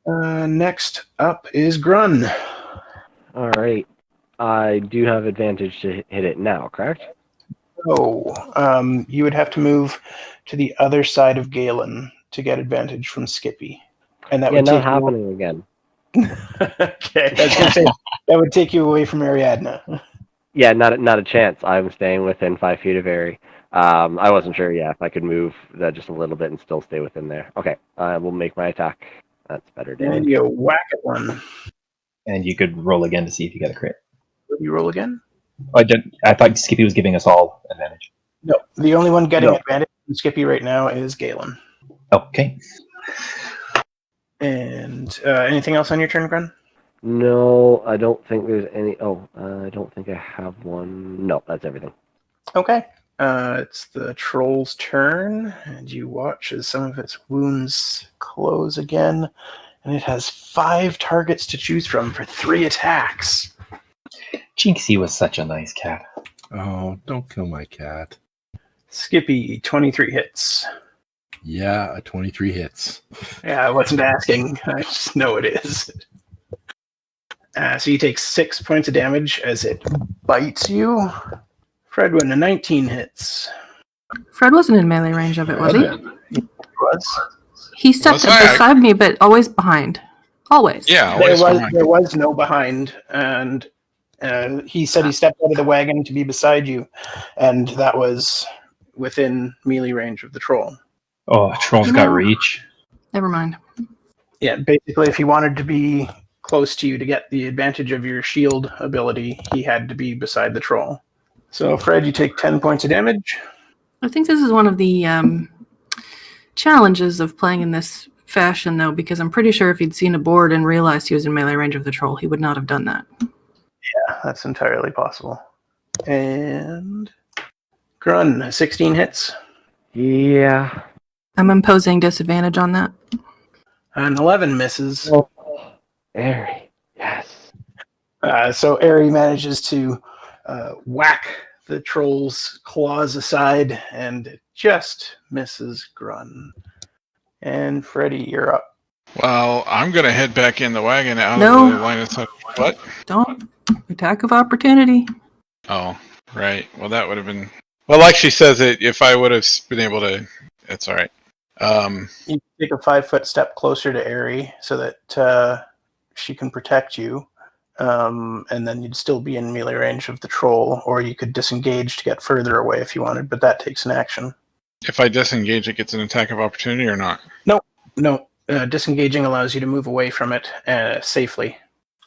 Next up is Grun. All right. I do have advantage to hit it now, correct? Oh, you would have to move to the other side of Gaelen to get advantage from Skippy. And that Yeah, would not take happening again. Okay, I was going to say, that would take you away from Ariadna. Yeah, not a chance. I'm staying within 5 feet of Airy. I wasn't sure, if I could move that just a little bit and still stay within there. Okay, I will make my attack. That's better And damage. you whack at one. And you could roll again to see if you got a crit. Will you roll again? I thought Skippy was giving us all advantage. No, the only one getting No. advantage from Skippy right now is Gaelen. Okay. And anything else on your turn, Grun? No, I don't think there's any. Oh, I don't think I have one. No, that's everything. Okay. It's the troll's turn, and you watch as some of its wounds close again, and it has 5 targets to choose from for 3 attacks. Jinxie was such a nice cat. Oh, don't kill my cat. Skippy, 23 hits. Yeah, a 23 hits. Yeah, I wasn't asking. I just know it is. So you take 6 points of damage as it bites you. Fredwin, a 19 hits. Fred wasn't in melee range of it, was he? Was. He stepped Was I? beside me, but always behind. Always. Yeah, There always was, behind. there was no behind, and he said he stepped out of the wagon to be beside you, and that was within melee range of the troll. Oh, Troll's got reach. Never mind. Yeah, basically, if he wanted to be close to you to get the advantage of your shield ability, he had to be beside the troll. So, Fred, you take 10 points of damage. I think this is one of the challenges of playing in this fashion, though, because I'm pretty sure if he'd seen a board and realized he was in melee range of the troll, he would not have done that. Yeah, that's entirely possible. And Grun, 16 hits. Yeah. I'm imposing disadvantage on that. And 11 misses. Oh, Airy. Yes. So Ari manages to whack the troll's claws aside and just misses Grun. And Freddy, you're up. Well, I'm going to head back in the wagon out No. of the line of sight. What? Don't. Attack of opportunity. Oh, right. Well, that would have been... Well, like she says, if I would have been able to... It's all right. You take a 5-foot step closer to Ari so that she can protect you. And then you'd still be in melee range of the troll, or you could disengage to get further away if you wanted, but that takes an action. If I disengage, it gets an attack of opportunity or not? No, disengaging allows you to move away from it safely.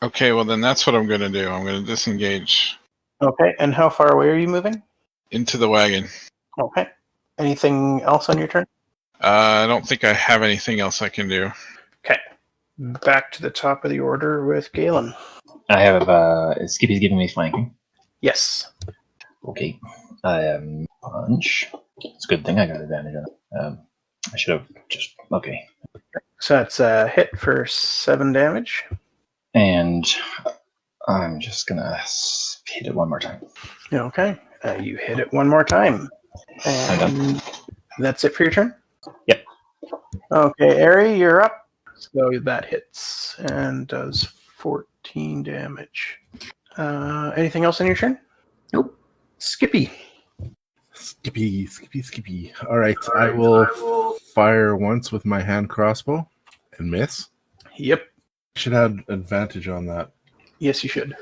Okay, well then that's what I'm going to do. I'm going to disengage Okay, and how far away are you moving? into the wagon. Okay. Anything else on your turn? I don't think I have anything else I can do. Okay. Back to the top of the order with Gaelen. I have Skippy's giving me flanking. Yes. Okay. Punch. It's a good thing I got advantage on it. I should have just okay. So that's a hit for 7 damage. And I'm just gonna hit it one more time. Okay. You hit it one more time. And that's it for your turn? Yep. Okay, Ari, you're up. So that hits and does 14 damage. Anything else on your turn? Nope. Skippy. Skippy. All right, I will fire once with my hand crossbow and miss. Yep. Should have advantage on that. Yes, you should.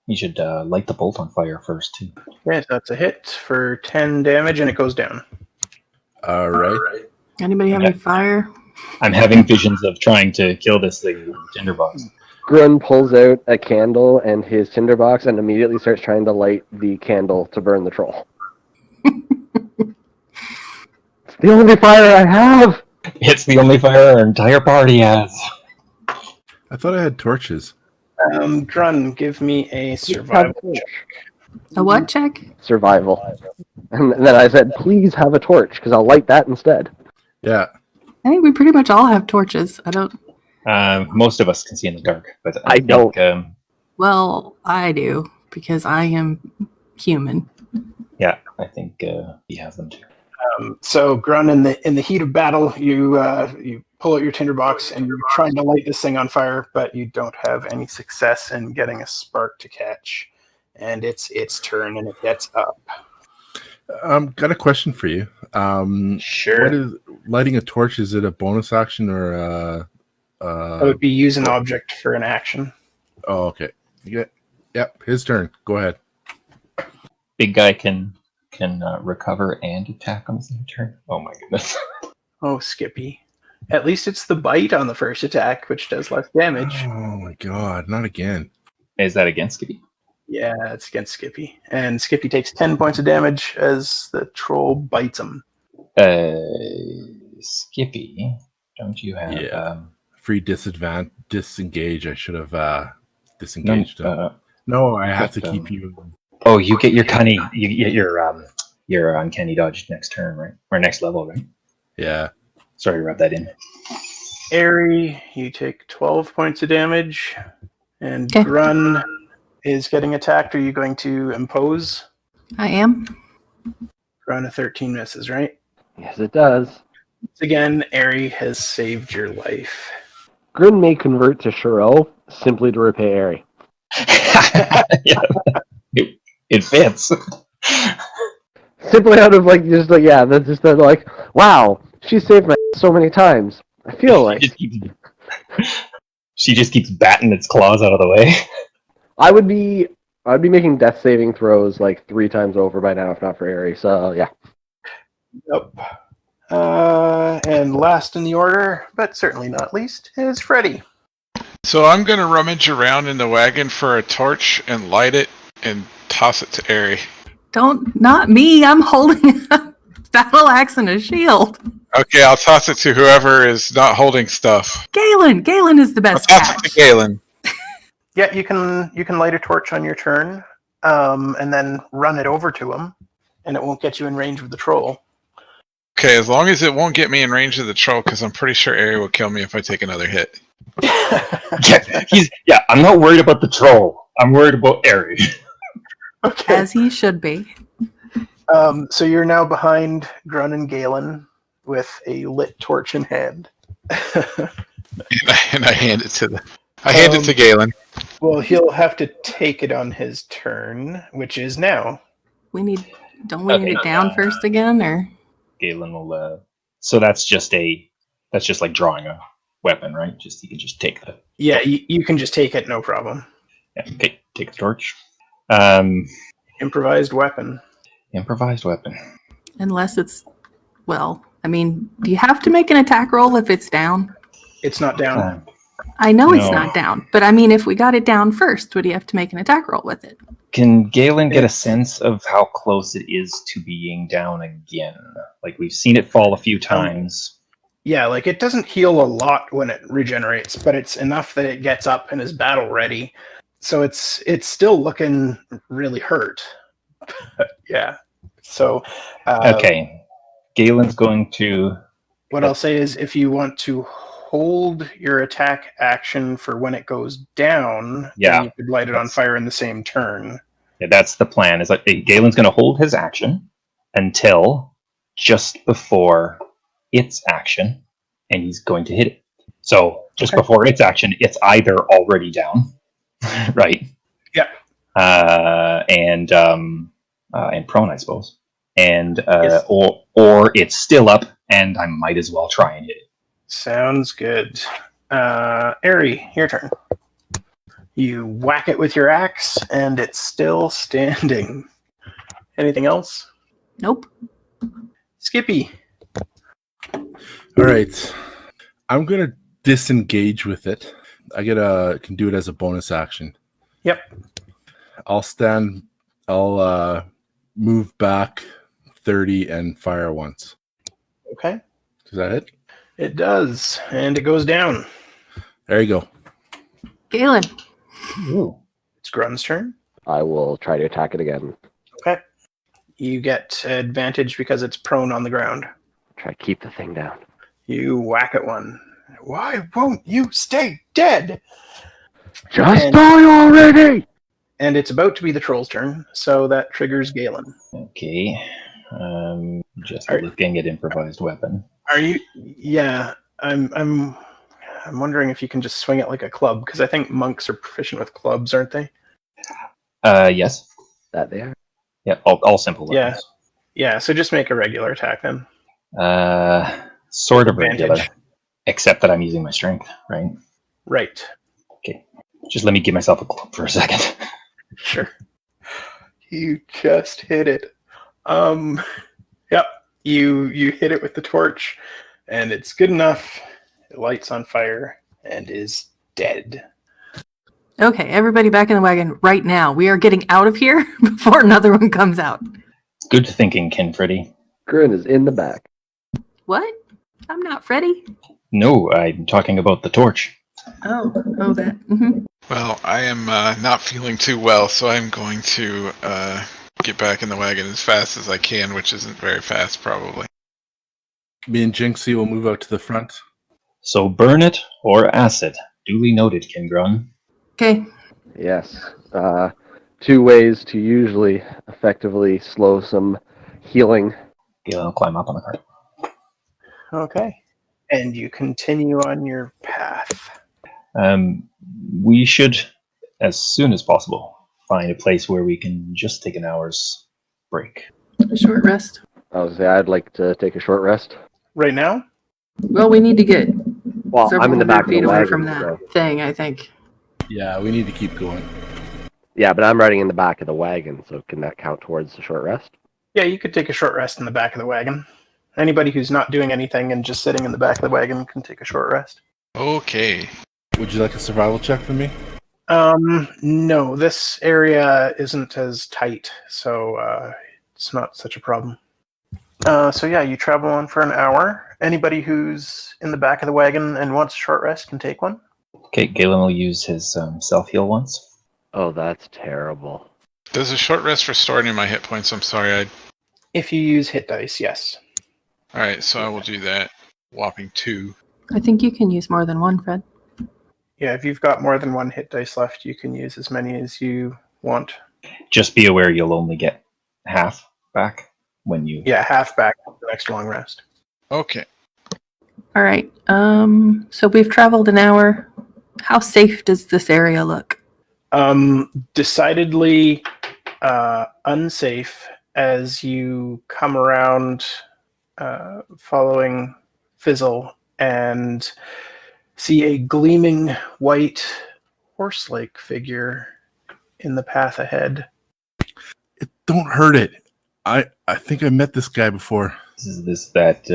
You should light the bolt on fire first too. Yes, that's a hit for 10 damage, and it goes down. All right. Anybody have any fire? I'm having visions of trying to kill this thing with a tinderbox. Grun pulls out a candle and his tinderbox and immediately starts trying to light the candle to burn the troll. It's the only fire I have! It's the only fire our entire party has. I thought I had torches. Grun, give me a survival check. A what check? Survival. And then I said, please have a torch, because I'll light that instead. Yeah. I think we pretty much all have torches. I don't. Most of us can see in the dark, but I don't. Well, I do, because I am human. Yeah, I think he has them too. So, Grun, in the heat of battle, you pull out your tinderbox and you're trying to light this thing on fire, but you don't have any success in getting a spark to catch. and it's its turn, and it gets up. Got a question for you. Sure. What is lighting a torch? Is it a bonus action or That would be use an object for an action. Oh, okay. Yep. His turn. Go ahead. Big guy can recover and attack on the same turn. Oh my goodness. Oh, Skippy. At least it's the bite on the first attack, which does less damage. Oh my god! Not again. Is that against Skippy? Yeah, it's against Skippy. And Skippy takes 10 points of damage as the troll bites him. Skippy, don't you have Free disengage. I should have disengaged him. No, I have to keep you. Oh, you get your your uncanny dodge next turn, right? Or next level, right? Yeah. Sorry to rub that in. Airy, you take 12 points of damage. And Okay. Grun is getting attacked. Are you going to impose? I am. Grun, a 13 misses, right? Yes, it does. Once again, Airy has saved your life. Grun may convert to Shiro simply to repay Airy. Yeah, it fits. Simply out of that's just like, wow, she saved my so many times. I feel like She just keeps batting its claws out of the way. I'd be making death saving throws like 3 times over by now if not for Airy. So yeah. Yep. And last in the order, but certainly not least, is Freddy. So I'm going to rummage around in the wagon for a torch and light it and toss it to Airy. Not me. I'm holding a battle axe and a shield. Okay, I'll toss it to whoever is not holding stuff. Gaelen. Gaelen is the I'll best toss it to catch. Gaelen. Yeah, you can light a torch on your turn, and then run it over to him, and it won't get you in range with the troll. Okay, as long as it won't get me in range of the troll, because I'm pretty sure Airy will kill me if I take another hit. I'm not worried about the troll. I'm worried about Airy. Okay. As he should be. So you're now behind Grun and Gaelen with a lit torch in hand. And I hand it to hand it to Gaelen. Well, he'll have to take it on his turn, which is now. Don't we need it down first again, or? Gaelen will. So that's just like drawing a weapon, right? You can just take the. Yeah, you can just take it, no problem. Yeah, take the torch. Improvised weapon. Improvised weapon. Unless it's, do you have to make an attack roll if it's down? It's not down. I know it's No. not down, but if we got it down first, would you have to make an attack roll with it? Can Gaelen get a sense of how close it is to being down again? Like, we've seen it fall a few times. Yeah, it doesn't heal a lot when it regenerates, but it's enough that it gets up and is battle ready. So it's still looking really hurt. Yeah. So Okay. Galen's going to... What I'll say is if you want to hold your attack action for when it goes down, then you could light it on fire in the same turn. Yeah, that's the plan. Is Galen's going to hold his action until just before its action, and he's going to hit it. So just before its action, it's either already down, right? Yeah. And prone, I suppose, and or it's still up, and I might as well try and hit it. Sounds good. Airy, your turn. You whack it with your axe, and it's still standing. Anything else? Nope. Skippy. All right. I'm gonna disengage with it. I can do it as a bonus action. Yep. I'll move back 30 and fire once. Okay. Does that hit? It does, and it goes down. There you go. Gaelen. Ooh. It's Grun's turn. I will try to attack it again. Okay. You get advantage because it's prone on the ground. Try to keep the thing down. You whack at one. Why won't you stay dead? Just die already! And it's about to be the troll's turn, so that triggers Gaelen. Okay. Just looking at improvised weapon. Are you? Yeah, I'm wondering if you can just swing it like a club, because I think monks are proficient with clubs, aren't they? Yes. That they are. Yeah, all simple Yeah. weapons. Yeah, so just make a regular attack then. Sort of regular. Advantage. Except that I'm using my strength, right? Right. Okay. Just let me give myself a club for a second. Sure. You just hit it. Yep. You hit it with the torch, and it's good enough. It lights on fire and is dead. Okay, everybody back in the wagon right now. We are getting out of here before another one comes out. Good thinking, Kinfreddy. Grun is in the back. What? I'm not Freddy. No, I'm talking about the torch. Oh, that. Mm-hmm. Well, I am not feeling too well, so I'm going to get back in the wagon as fast as I can, which isn't very fast, probably. Me and Jinxie will move out to the front. So burn it or acid. Duly noted, Kingrun. Okay. Yes. 2 ways to usually effectively slow some healing. Gaelen will climb up on the cart. Okay. And you continue on your path. We should, as soon as possible, find a place where we can just take an hour's break. A short rest. I would say I'd like to take a short rest. Right now? Well, we need to get Well, several I'm in the back hundred of feet the away wagon. from that So. thing, I think. Yeah, we need to keep going. Yeah, but I'm riding in the back of the wagon, so can that count towards the short rest? Yeah, you could take a short rest in the back of the wagon. Anybody who's not doing anything and just sitting in the back of the wagon can take a short rest. Okay. Would you like a survival check from me? No, this area isn't as tight, so it's not such a problem. So yeah, you travel on for an hour. Anybody who's in the back of the wagon and wants a short rest can take one. Okay, Gaelen will use his self-heal once. Oh, that's terrible. Does a short rest restore any of my hit points? I'm sorry. If you use hit dice, yes. Alright, so I will do that. Whopping 2. I think you can use more than one, Fred. Yeah, if you've got more than one hit dice left, you can use as many as you want. Just be aware you'll only get half back when you... Yeah, half back for the next long rest. Okay. All right. So we've traveled an hour. How safe does this area look? Decidedly unsafe as you come around following Fizzle and see a gleaming white horse-like figure in the path ahead. Don't hurt it. I think I met this guy before. Is this that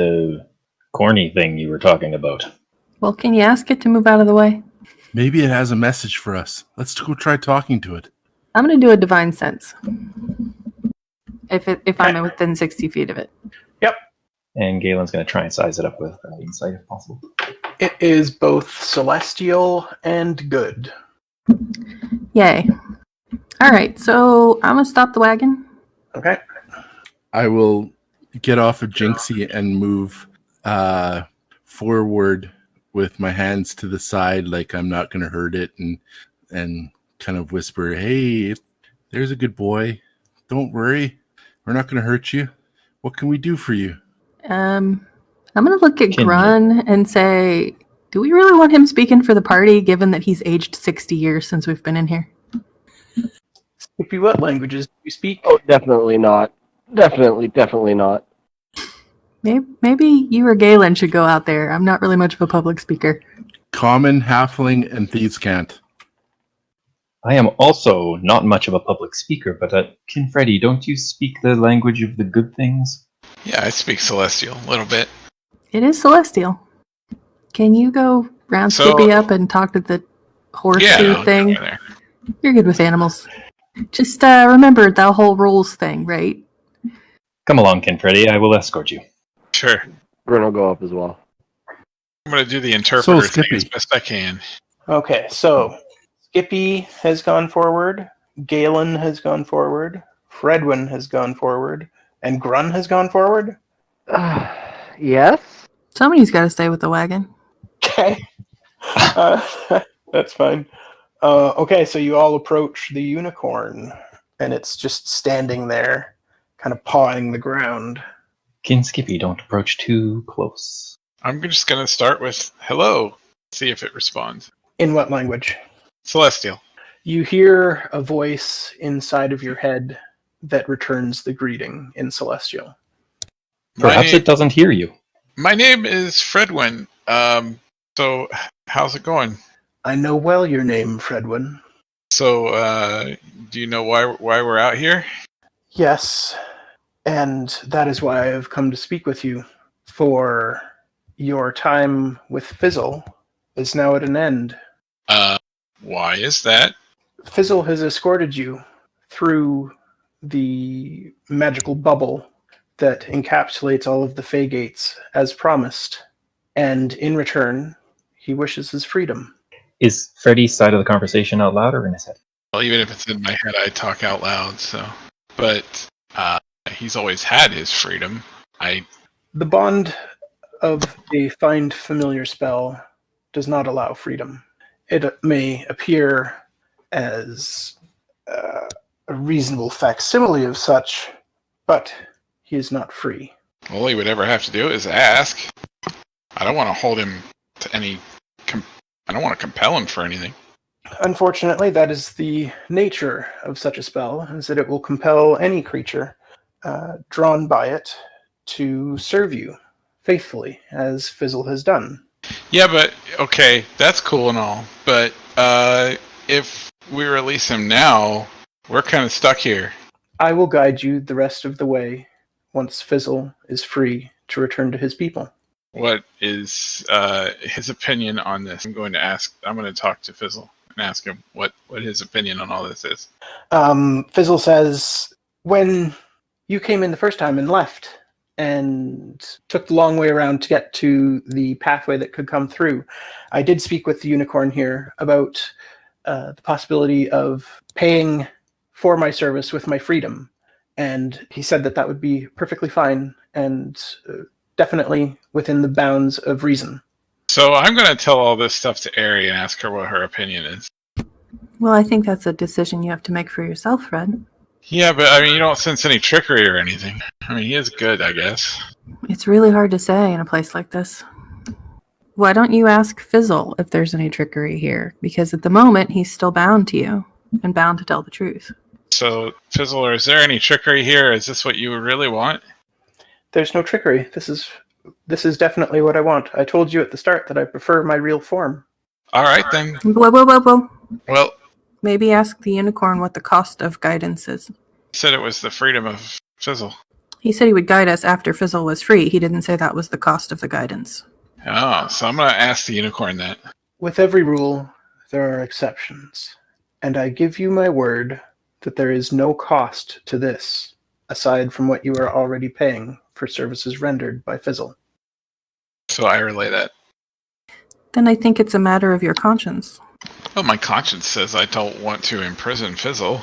corny thing you were talking about? Well, can you ask it to move out of the way? Maybe it has a message for us. Let's go try talking to it. I'm going to do a divine sense. If I'm within 60 feet of it. Yep. And Galen's going to try and size it up with insight if possible. It is both celestial and good. Yay. All right, so I'm going to stop the wagon. Okay. I will get off of Jinxie and move forward with my hands to the side like I'm not going to hurt it and kind of whisper, hey, there's a good boy. Don't worry. We're not going to hurt you. What can we do for you? I'm going to look at Grun and say, do we really want him speaking for the party, given that he's aged 60 years since we've been in here? Skippy, what languages do you speak? Oh, definitely not. Definitely not. Maybe you or Gaelen should go out there. I'm not really much of a public speaker. Common, halfling, and thieves' cant. I am also not much of a public speaker, but Kinfreddy, don't you speak the language of the good things? Yeah, I speak Celestial a little bit. It is celestial. Can you go round Skippy up and talk to the horseshoe thing? Go there. You're good with animals. Just remember the whole rules thing, right? Come along, Kinfreddy. I will escort you. Sure. Grun will go up as well. I'm going to do the interpreter thing Skippy. as best I can. Okay, so Skippy has gone forward, Gaelen has gone forward, Fredwin has gone forward, and Grun has gone forward. Yes? Somebody's got to stay with the wagon. Okay. That's fine. Okay, so you all approach the unicorn, and it's just standing there, kind of pawing the ground. Skippy, don't approach too close. I'm just going to start with hello, see if it responds. In what language? Celestial. You hear a voice inside of your head that returns the greeting in Celestial. Perhaps it doesn't hear you. My name is Fredwin. So how's it going? I know well your name, Fredwin. So, do you know why we're out here? Yes, and that is why I have come to speak with you. For your time with Fizzle is now at an end. Why is that? Fizzle has escorted you through the magical bubble that encapsulates all of the Fey Gates as promised, and in return, he wishes his freedom. Is Freddy's side of the conversation out loud or in his head? Well, even if it's in my head, I talk out loud. So, but he's always had his freedom. The bond of a find familiar spell does not allow freedom. It may appear as a reasonable facsimile of such, but he is not free. All he would ever have to do is ask. I don't want to hold him to any. I don't want to compel him for anything. Unfortunately, that is the nature of such a spell, is that it will compel any creature drawn by it to serve you faithfully, as Fizzle has done. Yeah, but okay, that's cool and all. But if we release him now, we're kind of stuck here. I will guide you the rest of the way once Fizzle is free to return to his people. What is his opinion on this? I'm going to talk to Fizzle and ask him what his opinion on all this is. Fizzle says, when you came in the first time and left and took the long way around to get to the pathway that could come through, I did speak with the unicorn here about the possibility of paying for my service with my freedom. And he said that would be perfectly fine and definitely within the bounds of reason. So I'm going to tell all this stuff to Ari and ask her what her opinion is. Well, I think that's a decision you have to make for yourself, Fred. Yeah, but I mean, you don't sense any trickery or anything. I mean, he is good, I guess. It's really hard to say in a place like this. Why don't you ask Fizzle if there's any trickery here? Because at the moment, he's still bound to you and bound to tell the truth. So, Fizzle, is there any trickery here? Is this what you really want? There's no trickery. This is definitely what I want. I told you at the start that I prefer my real form. All right, then. Whoa. Well, maybe ask the unicorn what the cost of guidance is. He said it was the freedom of Fizzle. He said he would guide us after Fizzle was free. He didn't say that was the cost of the guidance. Oh, so I'm going to ask the unicorn that. With every rule, there are exceptions. And I give you my word that there is no cost to this, aside from what you are already paying for services rendered by Fizzle. So I relay that. Then I think it's a matter of your conscience. Well, my conscience says I don't want to imprison Fizzle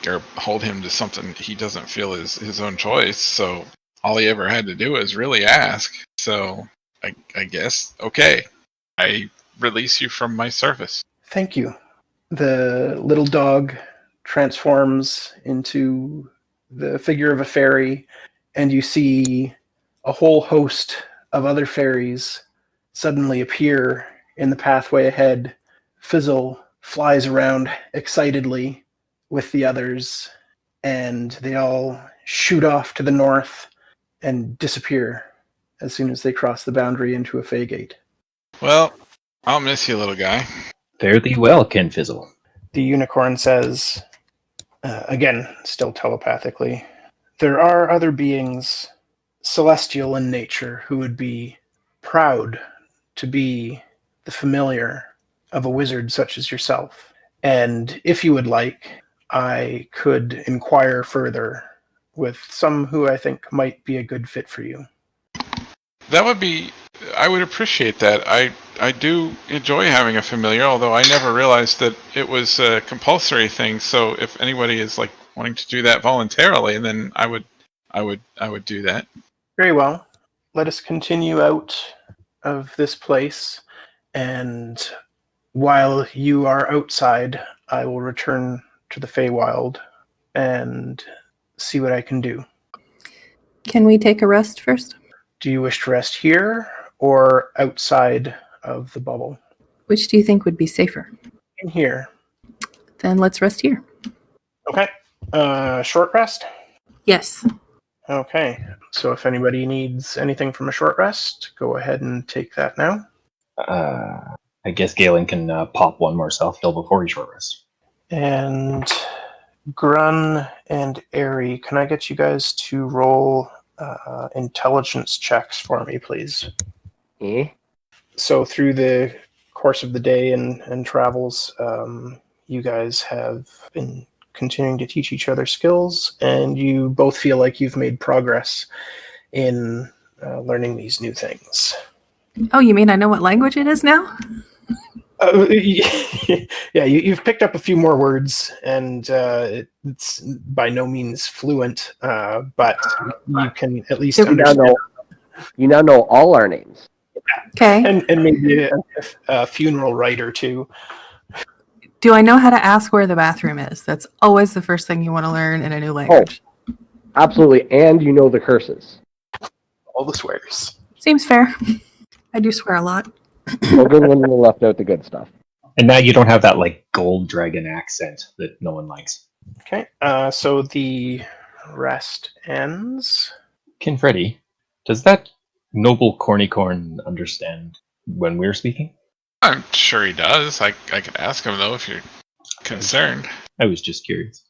or hold him to something he doesn't feel is his own choice. So all he ever had to do is really ask. So I guess, okay, I release you from my service. Thank you. The little dog transforms into the figure of a fairy, and you see a whole host of other fairies suddenly appear in the pathway ahead. Fizzle flies around excitedly with the others, and they all shoot off to the north and disappear as soon as they cross the boundary into a Fey Gate. Well, I'll miss you, little guy. Fare thee well, Ken Fizzle. The unicorn says, again, still telepathically, there are other beings, celestial in nature, who would be proud to be the familiar of a wizard such as yourself. And if you would like, I could inquire further with some who I think might be a good fit for you. I would appreciate that. I do enjoy having a familiar, although I never realized that it was a compulsory thing. So if anybody is like wanting to do that voluntarily, then I would do that. Very well. Let us continue out of this place, and while you are outside, I will return to the Feywild and see what I can do. Can we take a rest first? Do you wish to rest here or outside of the bubble? Which do you think would be safer? In here. Then let's rest here. Okay. Short rest? Yes. Okay. So if anybody needs anything from a short rest, go ahead and take that now. I guess Gaelen can pop one more self heal before he short rests. And Grun and Airy, can I get you guys to roll intelligence checks for me, please? Eh? So through the course of the day and travels, you guys have been continuing to teach each other skills, and you both feel like you've made progress in learning these new things. Oh, you mean I know what language it is now? Yeah, you've picked up a few more words, and it's by no means fluent, but you can at least understand. You now know all our names. Okay. And maybe a funeral rite or two. Do I know how to ask where the bathroom is? That's always the first thing you want to learn in a new language. Absolutely, and you know the curses. All the swears. Seems fair. I do swear a lot. Well, good one left out the good stuff. And now you don't have that like gold dragon accent that no one likes. Okay, so the rest ends. Kinfreddy, does that noble cornicorn understand when we're speaking? I'm sure he does. I could ask him, though, if you're concerned. I was just curious.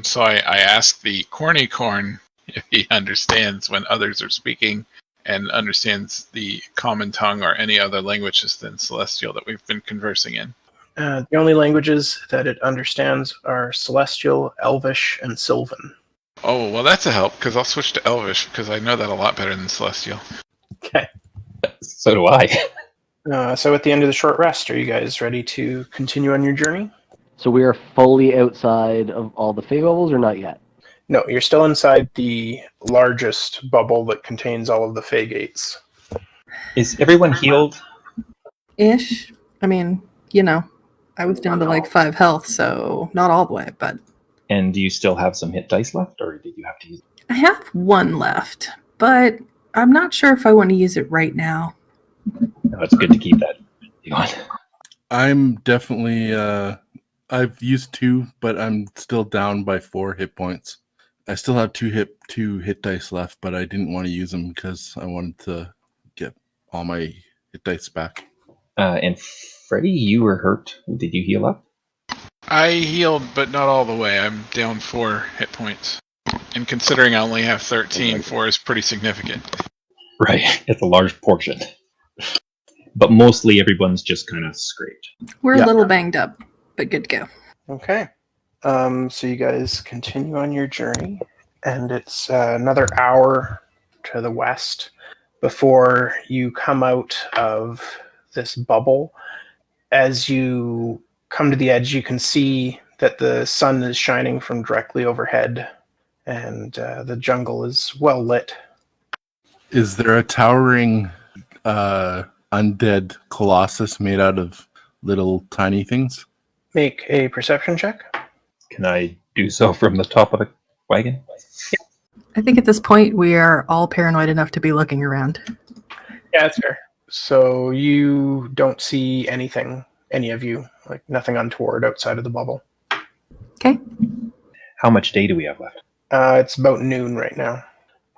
So I asked the corny corn if he understands when others are speaking and understands the common tongue or any other languages than Celestial that we've been conversing in. The only languages that it understands are Celestial, Elvish, and Sylvan. Oh, well, that's a help, because I'll switch to Elvish, because I know that a lot better than Celestial. Okay. So do I. So at the end of the short rest, are you guys ready to continue on your journey? So we are fully outside of all the Fey bubbles, or not yet? No, you're still inside the largest bubble that contains all of the Fey gates. Is everyone healed? Ish. I mean, I was down to like 5 health, so not all the way, but... And do you still have some hit dice left, or did you have to use it? I have 1 left, but I'm not sure if I want to use it right now. No, it's good to keep that on. I'm definitely I've used 2, but I'm still down by 4 hit points. I still have 2 hit dice left, but I didn't want to use them because I wanted to get all my hit dice back. And Freddy, you were hurt. Did you heal up? I healed, but not all the way. I'm down 4 hit points. And considering I only have 13, 4 is pretty significant. Right, it's a large portion. But mostly everyone's just kind of scraped. We're a little banged up, but good to go. Okay. So you guys continue on your journey, and it's another hour to the west before you come out of this bubble. As you come to the edge, you can see that the sun is shining from directly overhead, and the jungle is well lit. Is there a towering undead colossus made out of little tiny things? Make a perception check. Can I do so from the top of the wagon? I think at this point we are all paranoid enough to be looking around. Yeah, that's fair. So you don't see anything, any of you, like nothing untoward outside of the bubble. Okay. How much day do we have left? It's about noon right now,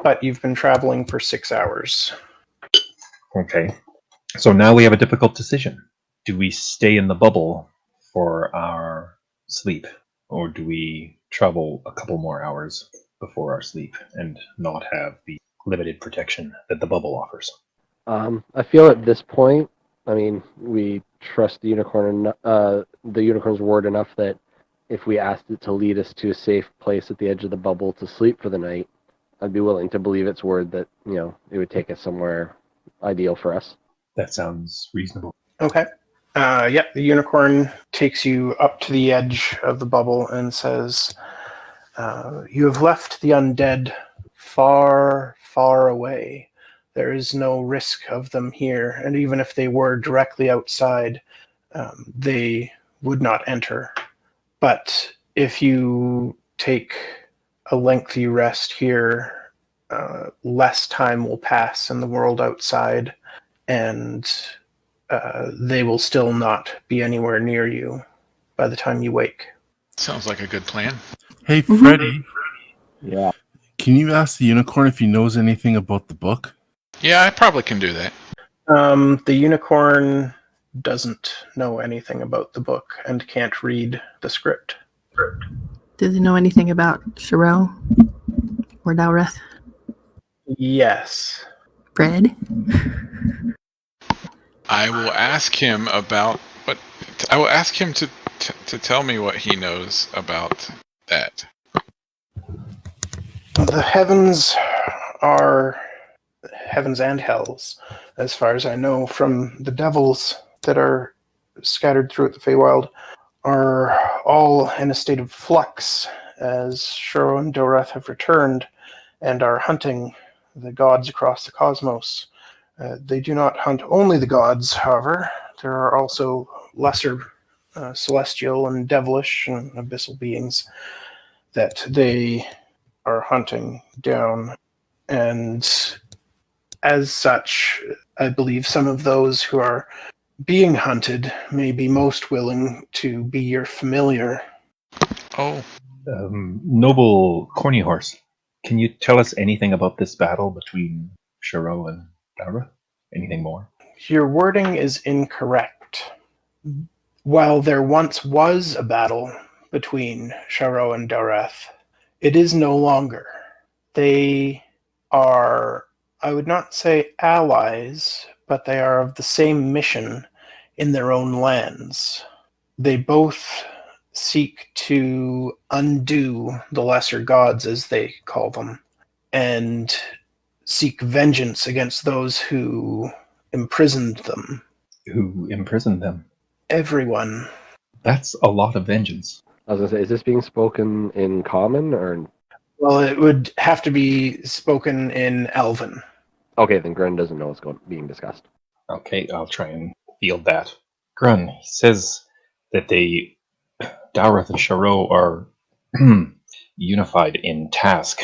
but you've been traveling for 6 hours. Okay. So now we have a difficult decision. Do we stay in the bubble for our sleep, or do we travel a couple more hours before our sleep and not have the limited protection that the bubble offers? I feel at this point, I mean, we trust the unicorn's word enough that if we asked it to lead us to a safe place at the edge of the bubble to sleep for the night, I'd be willing to believe its word that, it would take us somewhere ideal for us. That sounds reasonable. Okay. The unicorn takes you up to the edge of the bubble and says, you have left the undead far, far away. There is no risk of them here, and even if they were directly outside, they would not enter. But if you take a lengthy rest here, less time will pass in the world outside, and they will still not be anywhere near you by the time you wake. Sounds like a good plan. Hey, Mhm. Freddie, Yeah. can you ask the unicorn if he knows anything about the book? Yeah, I probably can do that. The unicorn doesn't know anything about the book and can't read the script. Does he know anything about Shiro or Dowreth? Yes. Fred? I will ask him about what. I will ask him to tell me what he knows about that. The heavens are heavens and hells, as far as I know, from the devils that are scattered throughout the Feywild, are all in a state of flux, as Shiro and Dowreth have returned and are hunting the gods across the cosmos. They do not hunt only the gods, however. There are also lesser celestial and devilish and abyssal beings that they are hunting down. And as such, I believe some of those who are being hunted may be most willing to be your familiar. Oh, Noble Corny Horse, can you tell us anything about this battle between Shiro and Dowreth? Anything more? Your wording is incorrect. While there once was a battle between Shiro and Dowreth, it is no longer. They are, I would not say allies, but they are of the same mission in their own lands. They both seek to undo the lesser gods, as they call them, and seek vengeance against those who imprisoned them. Who imprisoned them? Everyone. That's a lot of vengeance. I was gonna say, is this being spoken in common or? Well, it would have to be spoken in Elven. Okay, then Grun doesn't know what's being discussed. Okay, I'll try and field that. Grun, he says that Dowreth and Shiro are unified in task,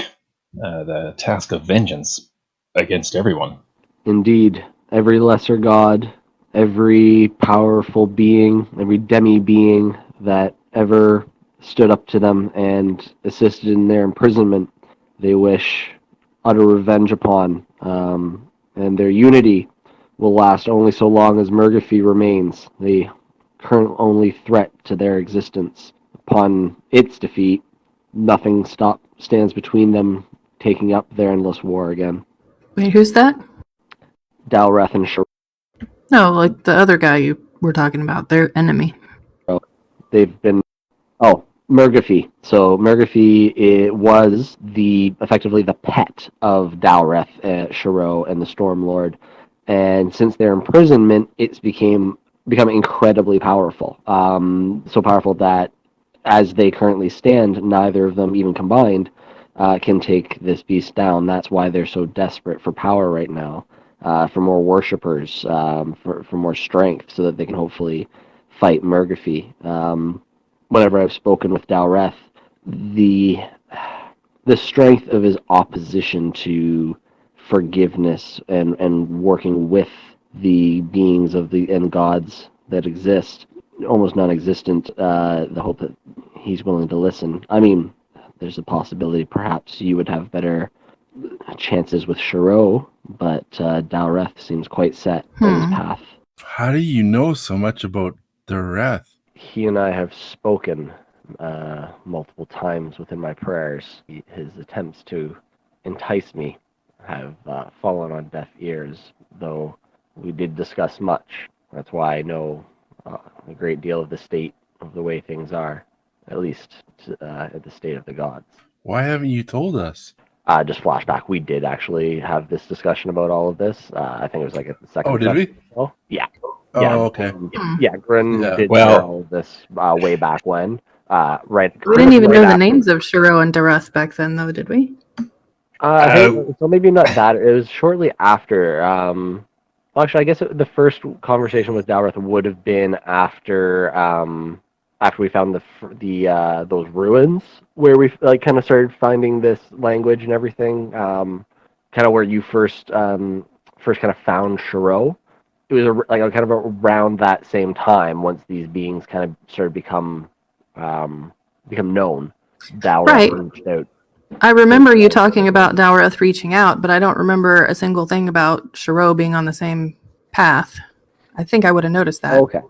the task of vengeance against everyone. Indeed, every lesser god, every powerful being, every demi-being that ever stood up to them and assisted in their imprisonment, they wish utter revenge upon. And their unity will last only so long as Murgafee remains, the current only threat to their existence. Upon its defeat, nothing stands between them taking up their endless war again. Wait, who's that? Dowreth and Shiro, No, like the other guy you were talking about, their enemy. they've been Murgafee. So Murgafee was effectively the pet of Dowreth, Shiro, and the Stormlord, and since their imprisonment, it's become incredibly powerful. So powerful that, as they currently stand, neither of them, even combined, can take this beast down. That's why they're so desperate for power right now, for more worshippers, for more strength, so that they can hopefully fight Murgafee. Whenever I've spoken with Dowreth, the strength of his opposition to forgiveness and working with the beings of the and gods that exist, almost non-existent. The hope that he's willing to listen. I mean, there's a possibility perhaps you would have better chances with Shiro, but Dowreth seems quite set on his path. How do you know so much about Dowreth? He and I have spoken multiple times within my prayers. His attempts to entice me have fallen on deaf ears, though we did discuss much. That's why I know a great deal of the state of the way things are, at least at the state of the gods. Why haven't you told us? Just flashback. We did actually have this discussion about all of this. I think it was like at the second. Oh, did we? Oh, yeah. Oh, Yeah. okay. Yeah, Grun Yeah. did Well- share all of this way back when. Right. We didn't even right know the after- names of Shiro and Dowreth back then, though, did we? I think, so maybe not that. It was shortly after. Actually, I guess the first conversation with Dowreth would have been after we found those ruins where we like kind of started finding this language and everything. Kind of where you first kind of found Shiro. It was kind of around that same time once these beings kind of started become become known. Dowreth Right. reached out. I remember you talking about Dowreth reaching out, but I don't remember a single thing about Shiro being on the same path. I think I would have noticed that. Okay.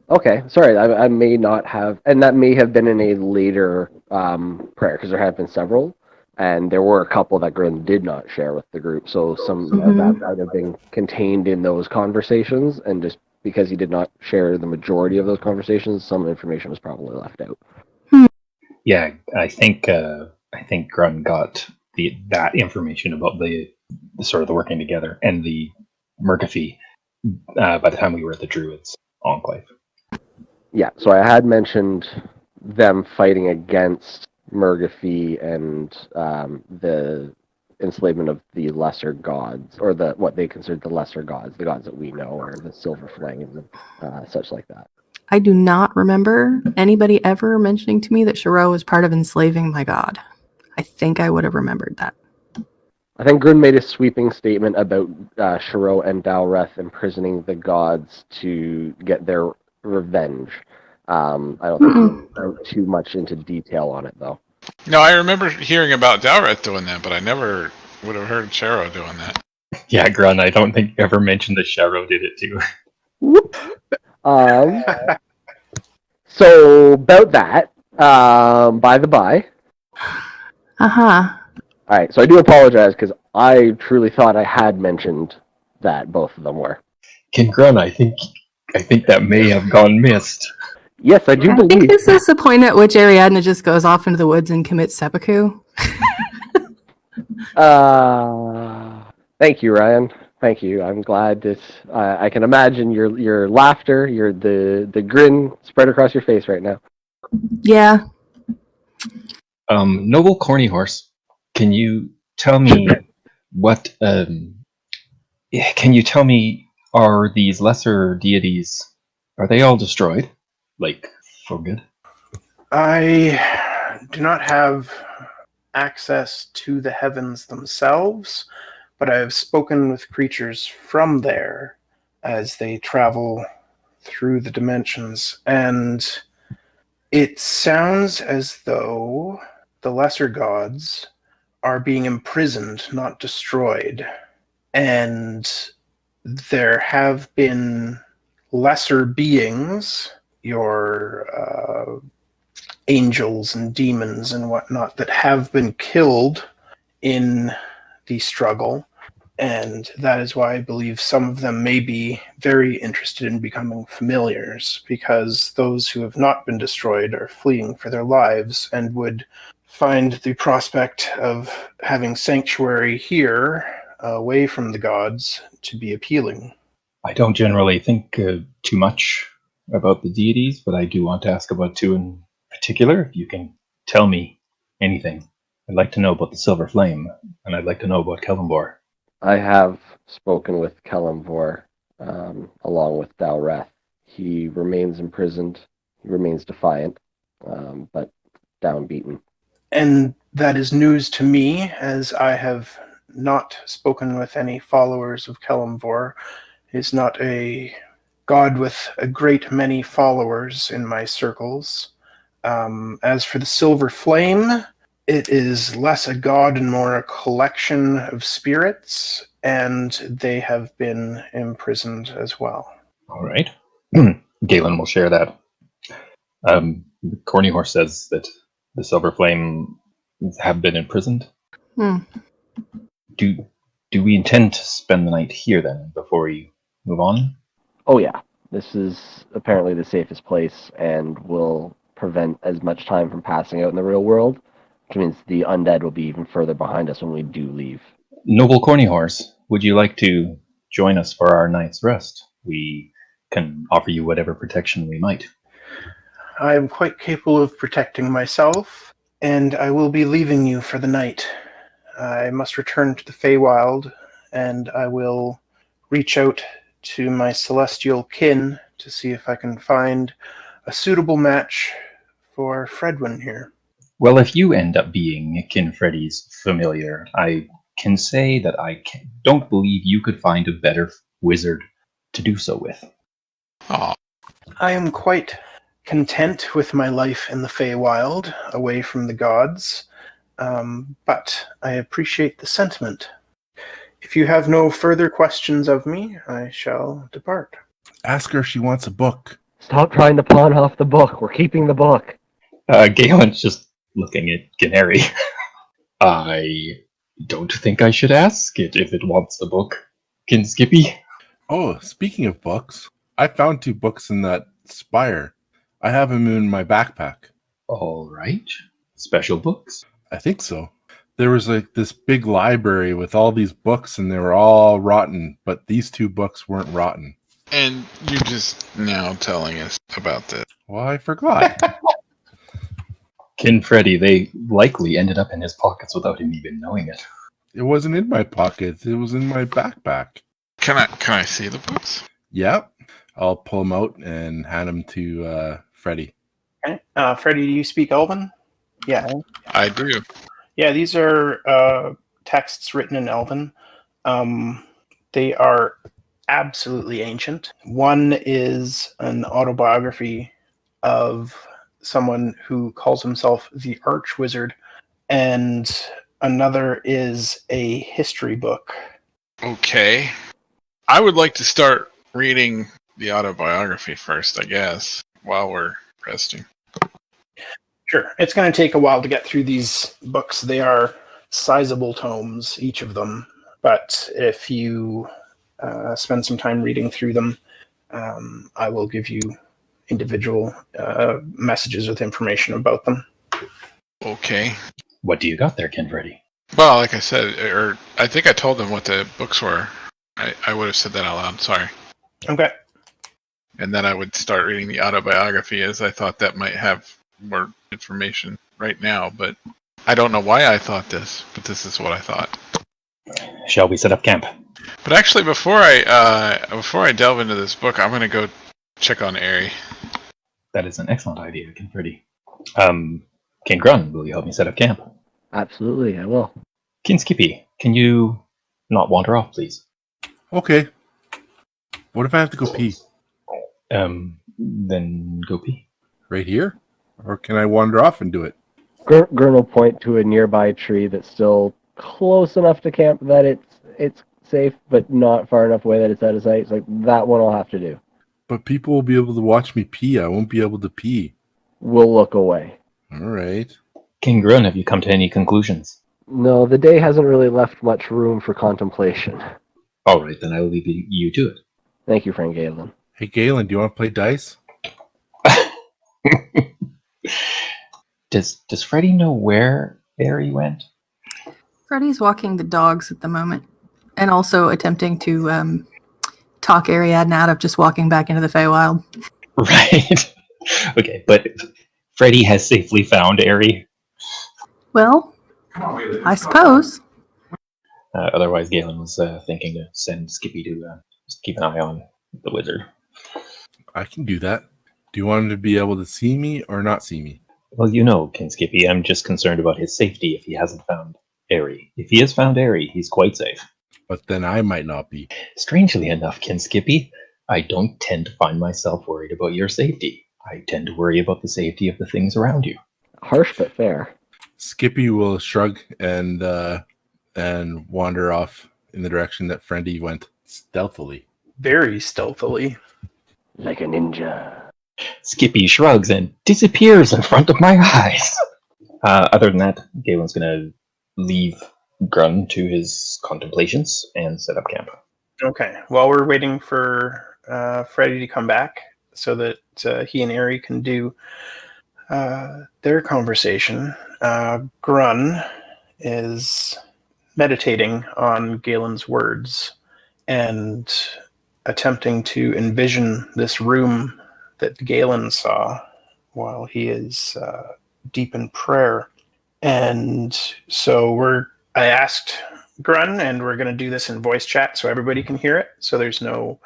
Okay, sorry, I may not have, and that may have been in a later prayer, because there have been several, and there were a couple that Grun did not share with the group, so some of that might have been contained in those conversations, and just because he did not share the majority of those conversations, some information was probably left out. Yeah, I think Grun got that information about the sort of the working together and the Murgaphee by the time we were at the Druids Enclave. Yeah, so I had mentioned them fighting against Murgaphee and the enslavement of the lesser gods, or what they considered the lesser gods, the gods that we know, or the Silver Flame, such like that. I do not remember anybody ever mentioning to me that Shiro was part of enslaving my god. I think I would have remembered that. I think Grun made a sweeping statement about Shiro and Dowreth imprisoning the gods to get their revenge. I don't think he went too much into detail on it, though. No, I remember hearing about Dowreth doing that, but I never would have heard Shiro doing that. Yeah, Grun, I don't think you ever mentioned that Sharo did it too. So, about that, by the by. Uh-huh. Alright, so I do apologize, because I truly thought I had mentioned that both of them were. King Grun, I think that may have gone missed. Yes, I do I believe. think this is the point at which Ariadna just goes off into the woods and commits seppuku. Thank you, Ryan. Thank you. I'm glad that I can imagine your laughter, the grin spread across your face right now. Yeah. Noble Corny Horse, can you tell me what? Can you tell me, are these lesser deities, are they all destroyed, like for good? I do not have access to the heavens themselves, but I have spoken with creatures from there as they travel through the dimensions, and it sounds as though the lesser gods are being imprisoned, not destroyed. And there have been lesser beings, your angels and demons and whatnot, that have been killed in the struggle. And that is why I believe some of them may be very interested in becoming familiars, because those who have not been destroyed are fleeing for their lives and would find the prospect of having sanctuary here, away from the gods, to be appealing. I don't generally think too much about the deities, but I do want to ask about two in particular. If you can tell me anything, I'd like to know about the Silver Flame, and I'd like to know about Kellenbor. I have spoken with Kellenbor, along with Dowreth. He remains imprisoned. He remains defiant, but downbeaten. And that is news to me, as I have not spoken with any followers of Kellenbor. He's not a god with a great many followers in my circles. As for the Silver Flame, it is less a god and more a collection of spirits, and they have been imprisoned as well. All right. Gaelen will share that. Corny Horse says that the Silver Flame have been imprisoned. Do we intend to spend the night here then, before we move on? Oh yeah, this is apparently the safest place and will prevent as much time from passing out in the real world, which means the undead will be even further behind us when we do leave. Noble Corny Horse, would you like to join us for our night's rest? We can offer you whatever protection we might. I am quite capable of protecting myself, and I will be leaving you for the night. I must return to the Feywild, and I will reach out to my celestial kin to see if I can find a suitable match for Fredwin here. Well, if you end up being Kinfreddy's familiar, I can say that I don't believe you could find a better wizard to do so with. Oh, I am quite content with my life in the Feywild, away from the gods, but I appreciate the sentiment. If you have no further questions of me, I shall depart. Ask her if she wants a book. Stop trying to pawn off the book. We're keeping the book. Galen's just looking at Canary. I don't think I should ask it if it wants the book. Can Skippy? Oh, speaking of books, I found 2 books in that spire. I have them in my backpack. All right. Special books? I think so. There was like this big library with all these books and they were all rotten, but these 2 books weren't rotten. And you just now telling us about this. Well, I forgot. Kin Freddy, they likely ended up in his pockets without him even knowing it. It wasn't in my pocket. It was in my backpack. Can I see the books? Yep. I'll pull them out and hand them to Freddy. Okay. Freddie, do you speak Elven? Yeah. I do. Yeah, these are texts written in Elven. They are absolutely ancient. One is an autobiography of someone who calls himself the Archwizard, and another is a history book. Okay. I would like to start reading the autobiography first, I guess, while we're resting. Sure. It's going to take a while to get through these books. They are sizable tomes, each of them. But if you spend some time reading through them, I will give you individual messages with information about them. Okay. What do you got there, Kin Freddy? Well, like I said, or I think I told them what the books were. I would have said that out loud, sorry. Okay. And then I would start reading the autobiography, as I thought that might have more information right now, but I don't know why I thought this, but this is what I thought. Shall we set up camp? But actually, before I delve into this book, I'm going to go check on Ari. That is an excellent idea, Kin Freddy. Kin Grun, will you help me set up camp? Absolutely, I will. Kin Skippy, can you not wander off, please? Okay. What if I have to go pee? Then go pee. Right here? Or can I wander off and do it? Grun will point to a nearby tree that's still close enough to camp that it's safe, but not far enough away that it's out of sight. It's like, that one I'll have to do. But people will be able to watch me pee. I won't be able to pee. We'll look away. All right. Kin Grun, have you come to any conclusions? No, the day hasn't really left much room for contemplation. All right, then I will leave you to it. Thank you, friend Gaelen. Hey, Gaelen, do you want to play dice? Does Freddy know where Ari went? Freddy's walking the dogs at the moment, and also attempting to talk Ariadna out of just walking back into the Feywild. Right. Okay, but Freddy has safely found Ari. Well, I suppose. Otherwise, Gaelen was thinking to send Skippy to just keep an eye on the wizard. I can do that. Do you want him to be able to see me or not see me? Well, you know, Kin Skippy, I'm just concerned about his safety if he hasn't found Ari. If he has found Ari, he's quite safe. But then I might not be. Strangely enough, Kin Skippy, I don't tend to find myself worried about your safety. I tend to worry about the safety of the things around you. Harsh but fair. Skippy will shrug and wander off in the direction that Freddy went stealthily. Very stealthily. Like a ninja. Skippy shrugs and disappears in front of my eyes. Other than that, Galen's going to leave Grun to his contemplations and set up camp. Okay. While we're waiting for Freddy to come back so that he and Ari can do their conversation, Grun is meditating on Galen's words and attempting to envision this room that Gaelen saw while he is deep in prayer. And so I asked Grun, and we're going to do this in voice chat so everybody can hear it. So there's no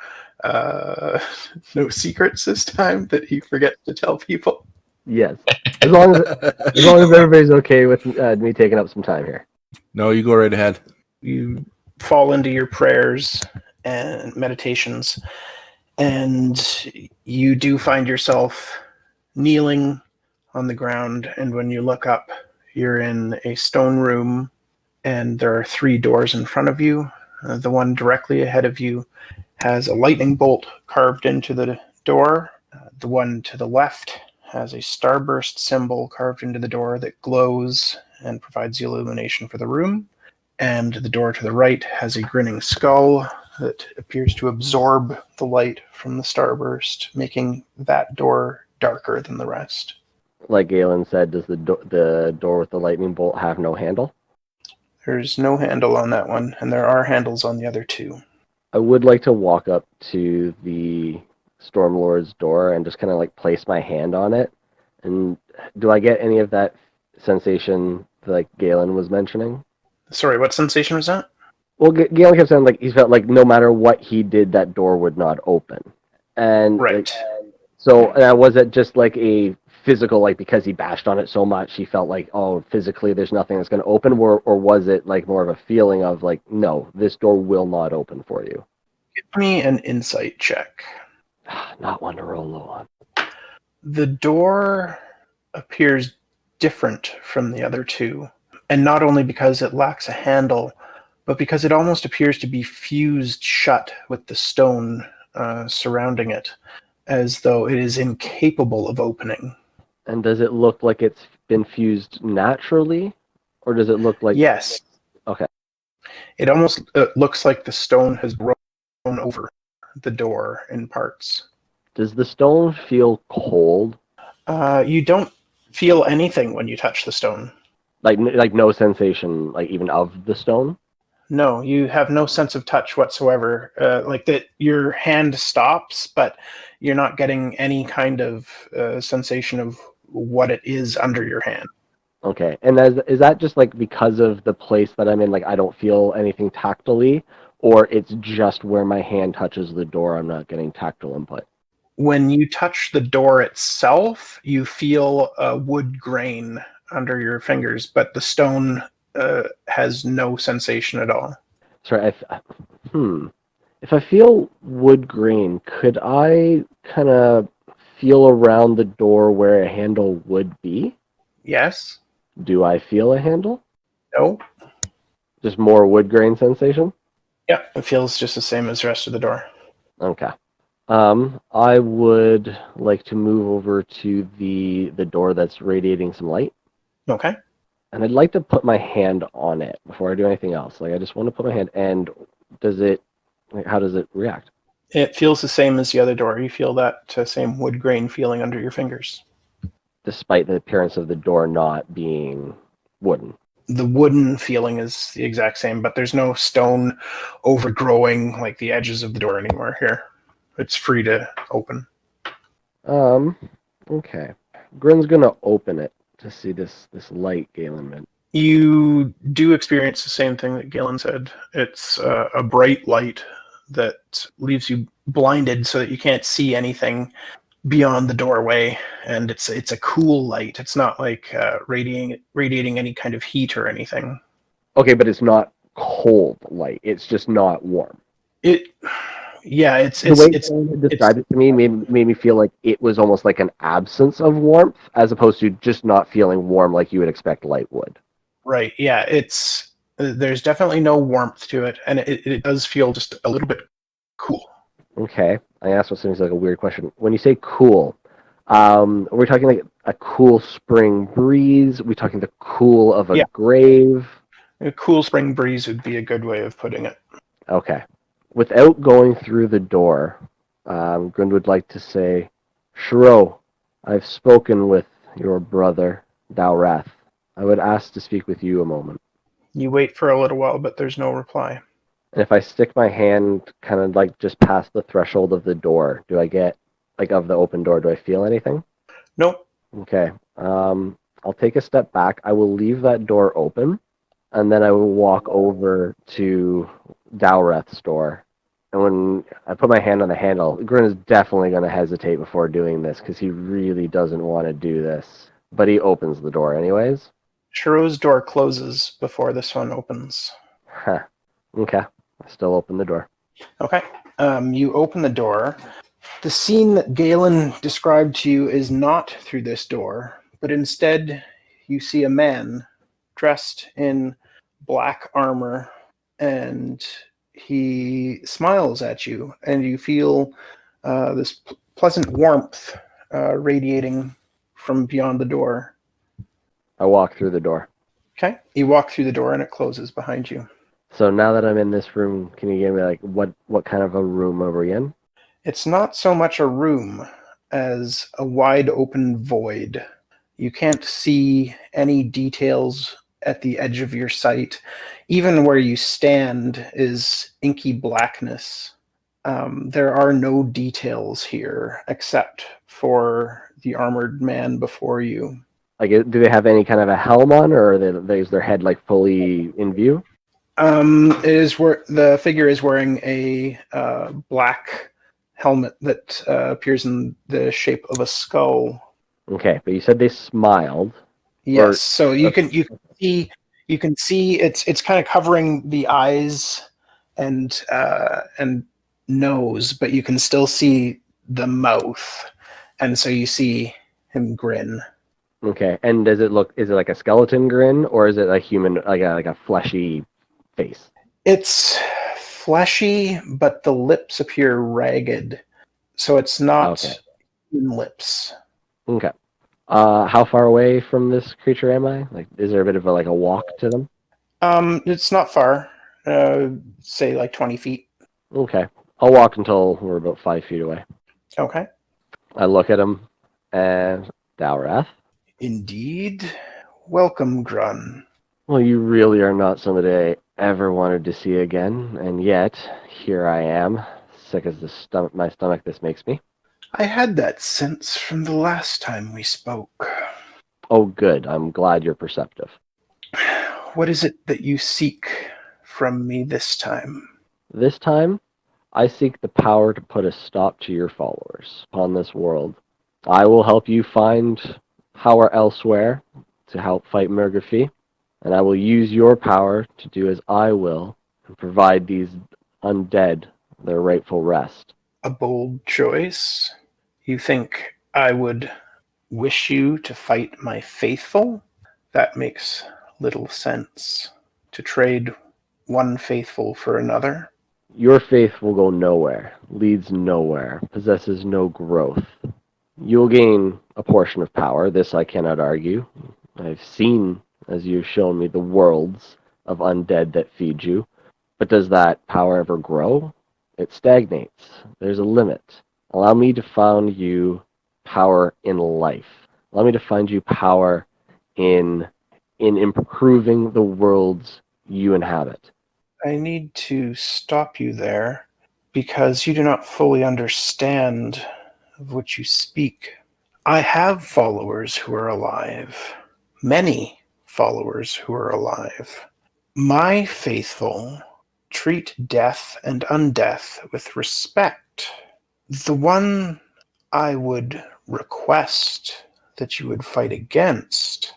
secrets this time that he forgets to tell people. Yes. As long as everybody's okay with me taking up some time here. No, you go right ahead. You fall into your prayers and meditations, and you do find yourself kneeling on the ground, and when you look up, you're in a stone room, and there are 3 doors in front of you. The one directly ahead of you has a lightning bolt carved into the door. The one to the left has a starburst symbol carved into the door that glows and provides the illumination for the room. And the door to the right has a grinning skull that appears to absorb the light from the starburst, making that door darker than the rest. Like Gaelen said, does the door with the lightning bolt have no handle? There's no handle on that one, and there are handles on the other 2. I would like to walk up to the Stormlord's door and just kind of like place my hand on it. And do I get any of that sensation like Gaelen was mentioning? Sorry, what sensation was that? Well, Gaelen kept saying like he felt like no matter what he did, that door would not open. And Right. So was it just like a physical, like because he bashed on it so much, he felt like, oh, physically there's nothing that's going to open, or was it like more of a feeling of like, no, this door will not open for you? Give me an insight check. Not one to roll low on. The door appears different from the other 2, and not only because it lacks a handle, but because it almost appears to be fused shut with the stone surrounding it, as though it is incapable of opening. And does it look like it's been fused naturally, or does it look like... Yes. Okay. It almost looks like the stone has grown over the door in parts. Does the stone feel cold? You don't feel anything when you touch the stone. Like no sensation, like even of the stone? No, you have no sense of touch whatsoever. Like that, your hand stops, but you're not getting any kind of sensation of what it is under your hand. Okay, and is that just like because of the place that I'm in? Like I don't feel anything tactily, or it's just where my hand touches the door, I'm not getting tactile input? When you touch the door itself, you feel a wood grain under your fingers, but the stone has no sensation at all. Sorry, if I feel wood grain, could I kind of feel around the door where a handle would be? Yes? Do I feel a handle? No? Just more wood grain sensation? Yeah, it feels just the same as the rest of the door. Okay. I would like to move over to the door that's radiating some light. Okay. And I'd like to put my hand on it before I do anything else. Like I just want to put my hand, and how does it react? It feels the same as the other door. You feel that same wood grain feeling under your fingers. Despite the appearance of the door not being wooden. The wooden feeling is the exact same, but there's no stone overgrowing like the edges of the door anymore here. It's free to open. Okay. Grun's gonna open it to see this light Gaelen meant. You do experience the same thing that Gaelen said. It's a bright light that leaves you blinded so that you can't see anything beyond the doorway, and it's a cool light. It's not like radiating any kind of heat or anything. Okay, but it's not cold light. It's just not warm. The way it described it to me made me feel like it was almost like an absence of warmth, as opposed to just not feeling warm like you would expect light would. Right. Yeah. There's definitely no warmth to it, and it does feel just a little bit cool. Okay. I asked what seems like a weird question. When you say cool, are we talking like a cool spring breeze? Are we talking the cool of a grave? A cool spring breeze would be a good way of putting it. Okay. Without going through the door, Grun would like to say, Shiro, I've spoken with your brother, Dowreth. I would ask to speak with you a moment. You wait for a little while, but there's no reply. And if I stick my hand kind of like just past the threshold of the door, do I get, like of the open door, do I feel anything? Nope. Okay. I'll take a step back. I will leave that door open, and then I will walk over to Dowreth's door. And when I put my hand on the handle, Grun is definitely going to hesitate before doing this because he really doesn't want to do this. But he opens the door anyways. Shiro's door closes before this one opens. Huh. Okay. I still open the door. Okay. You open the door. The scene that Gaelen described to you is not through this door, but instead you see a man dressed in black armor, and he smiles at you, and you feel this pleasant warmth radiating from beyond the door. I walk through the door. Okay, you walk through the door and it closes behind you. So now that I'm in this room, can you give me like what kind of a room are we in? It's not so much a room as a wide open void. You can't see any details at the edge of your sight. Even where you stand is inky blackness. There are no details here except for the armored man before you. Like, do they have any kind of a helm on, or is their head like fully in view? It is where the figure is wearing a black helmet that appears in the shape of a skull. Okay, but you said they smiled. Yes, so you can see it's kind of covering the eyes and nose, but you can still see the mouth, and so you see him grin. Okay, and is it like a skeleton grin, or is it a human, like a fleshy face? It's fleshy, but the lips appear ragged, so it's not human lips. Okay. How far away from this creature am I? Like, is there a bit of a walk to them? It's not far. Say like 20 feet. Okay. I'll walk until we're about 5 feet away. Okay. I look at him, and Dowreth. Indeed. Welcome, Grun. Well, you really are not somebody I ever wanted to see again, and yet here I am, sick as my stomach this makes me. I had that sense from the last time we spoke. Oh, good. I'm glad you're perceptive. What is it that you seek from me this time? This time, I seek the power to put a stop to your followers upon this world. I will help you find power elsewhere to help fight Murgafi, and I will use your power to do as I will and provide these undead their rightful rest. A bold choice? You think I would wish you to fight my faithful? That makes little sense. To trade one faithful for another? Your faith will go nowhere, leads nowhere, possesses no growth. You'll gain a portion of power, this I cannot argue. I've seen, as you've shown me, the worlds of undead that feed you. But does that power ever grow? It stagnates. There's a limit. Allow me to find you power in life. Allow me to find you power in improving the worlds you inhabit. I need to stop you there because you do not fully understand of which you speak. I have followers who are alive. Many followers who are alive. My faithful treat death and undeath with respect. The one I would request that you would fight against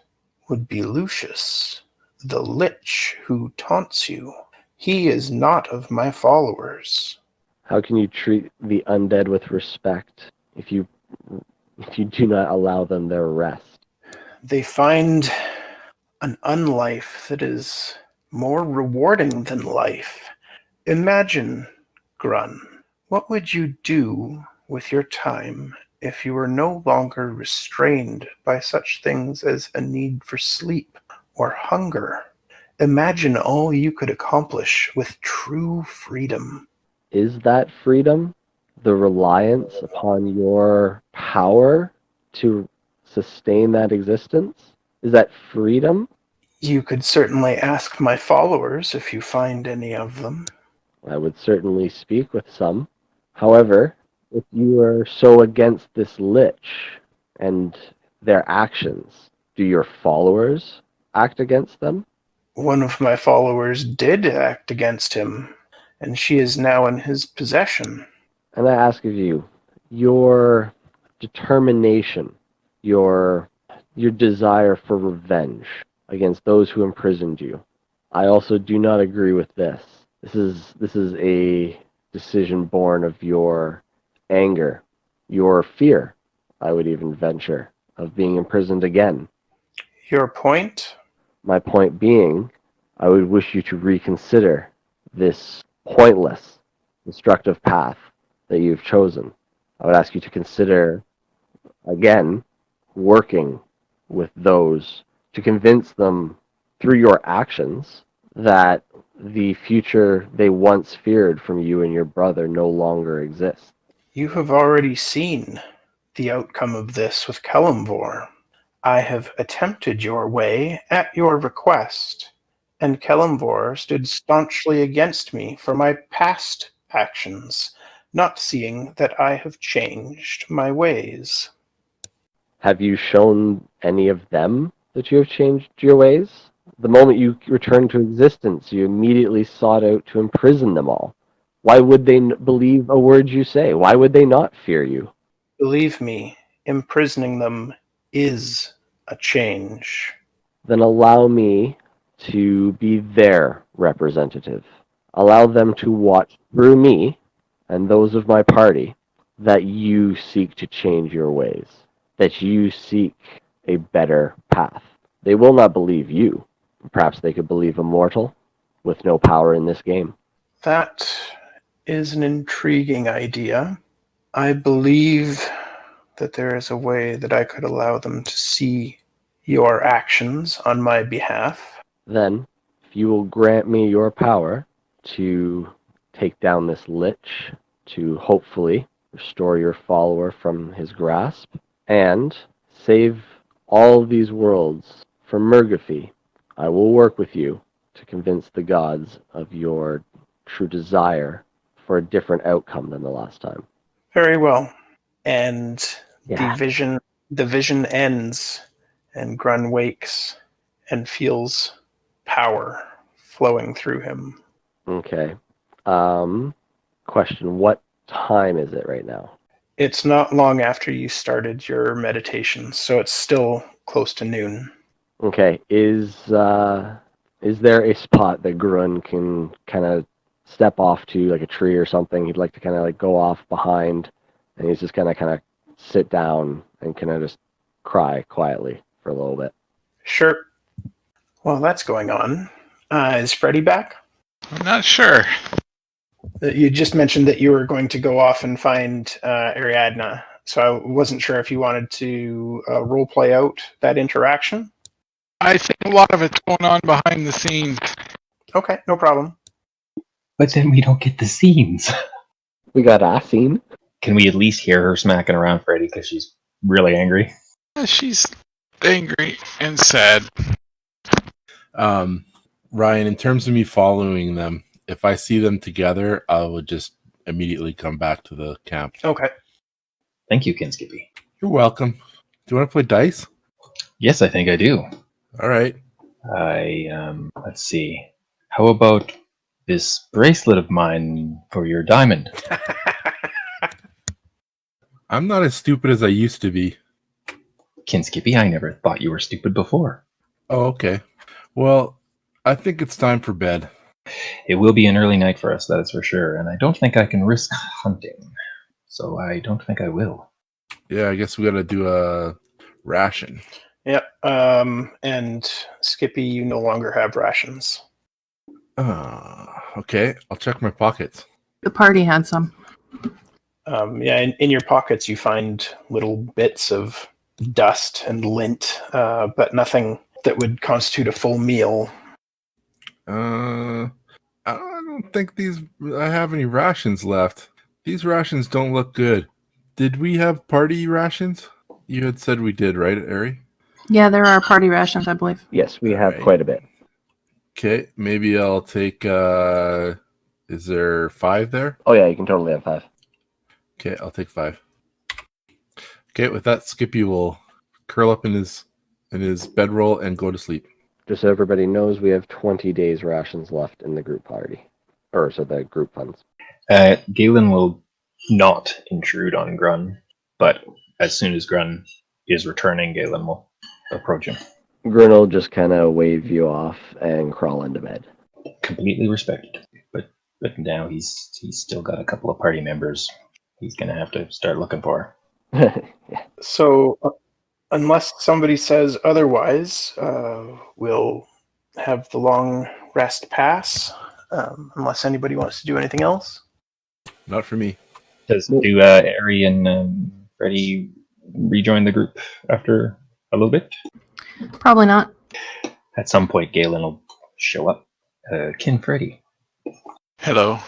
would be Lucius, the lich who taunts you. He is not of my followers. How can you treat the undead with respect if you do not allow them their rest? They find an unlife that is more rewarding than life. Imagine, Grun, what would you do with your time if you were no longer restrained by such things as a need for sleep or hunger? Imagine all you could accomplish with true freedom. Is that freedom the reliance upon your power to sustain that existence? Is that freedom? You could certainly ask my followers if you find any of them. I would certainly speak with some. However, if you are so against this lich and their actions, do your followers act against them? One of my followers did act against him, and she is now in his possession. And I ask of you, your determination, your desire for revenge against those who imprisoned you. I also do not agree with this. This is a decision born of your anger, your fear, I would even venture, of being imprisoned again. Your point? My point being, I would wish you to reconsider this pointless, destructive path that you've chosen. I would ask you to consider, again, working with those to convince them through your actions that the future they once feared from you and your brother no longer exists. You have already seen the outcome of this with Kelimvor. I have attempted your way at your request, and Kelimvor stood staunchly against me for my past actions, not seeing that I have changed my ways. Have you shown any of them that you have changed your ways? The moment you returned to existence, you immediately sought out to imprison them all. Why would they believe a word you say? Why would they not fear you? Believe me, imprisoning them is a change. Then allow me to be their representative. Allow them to watch through me and those of my party that you seek to change your ways, that you seek a better path. They will not believe you. Perhaps they could believe a mortal with no power in this game. That is an intriguing idea. I believe that there is a way that I could allow them to see your actions on my behalf. Then, if you will grant me your power to take down this lich, to hopefully restore your follower from his grasp, and save all of these worlds from Murgaphy, I will work with you to convince the gods of your true desire for a different outcome than the last time. Very well. And Yeah. the vision ends, and Grun wakes and feels power flowing through him. Okay. Question, what time is it right now? It's not long after you started your meditation, so it's still close to noon. Okay. Is there a spot that Grun can kind of step off to, like a tree or something? He'd like to kind of like go off behind, and he's just gonna kind of sit down and kind of just cry quietly for a little bit. Sure. While that's going on, is Freddy back? I'm not sure. You just mentioned that you were going to go off and find Ariadna, so I wasn't sure if you wanted to role play out that interaction. I think a lot of it's going on behind the scenes. Okay, no problem. But then we don't get the scenes. We got a scene. Can we at least hear her smacking around Freddy because she's really angry? She's angry and sad. Ryan, in terms of me following them, if I see them together, I will just immediately come back to the camp. Okay. Thank you, Skippy. You're welcome. Do you want to play dice? Yes, I think I do. All right. Let's see. How about this bracelet of mine for your diamond? I'm not as stupid as I used to be. Skippy, I never thought you were stupid before. Oh, okay. Well, I think it's time for bed. It will be an early night for us, that is for sure, and I don't think I can risk hunting. So I don't think I will. Yeah, I guess we got to do a ration. Yep. And Skippy, you no longer have rations. Okay. I'll check my pockets. The party had some. Yeah, in your pockets you find little bits of dust and lint, but nothing that would constitute a full meal. I don't think I have any rations left. These rations don't look good. Did we have party rations? You had said we did, right, Ari? Yeah, there are party rations, I believe. Yes, we have Alright. quite a bit. Okay, maybe I'll take, is there 5 there? Oh yeah, you can totally have 5. Okay, I'll take 5. Okay, with that, Skippy will curl up in his bedroll and go to sleep. Just so everybody knows, we have 20 days rations left in the group party. Or, so the group funds. Gaelen will not intrude on Grun, but as soon as Grun is returning, Gaelen will approach him. Grun will just kind of wave you off and crawl into bed. Completely respected, but now he's still got a couple of party members he's going to have to start looking for. So, unless somebody says otherwise, we'll have the long rest pass. Unless anybody wants to do anything else. Not for me. Do Ari and Freddy rejoin the group after a little bit? Probably not. At some point, Gaelen will show up. Kin Freddy. Hello.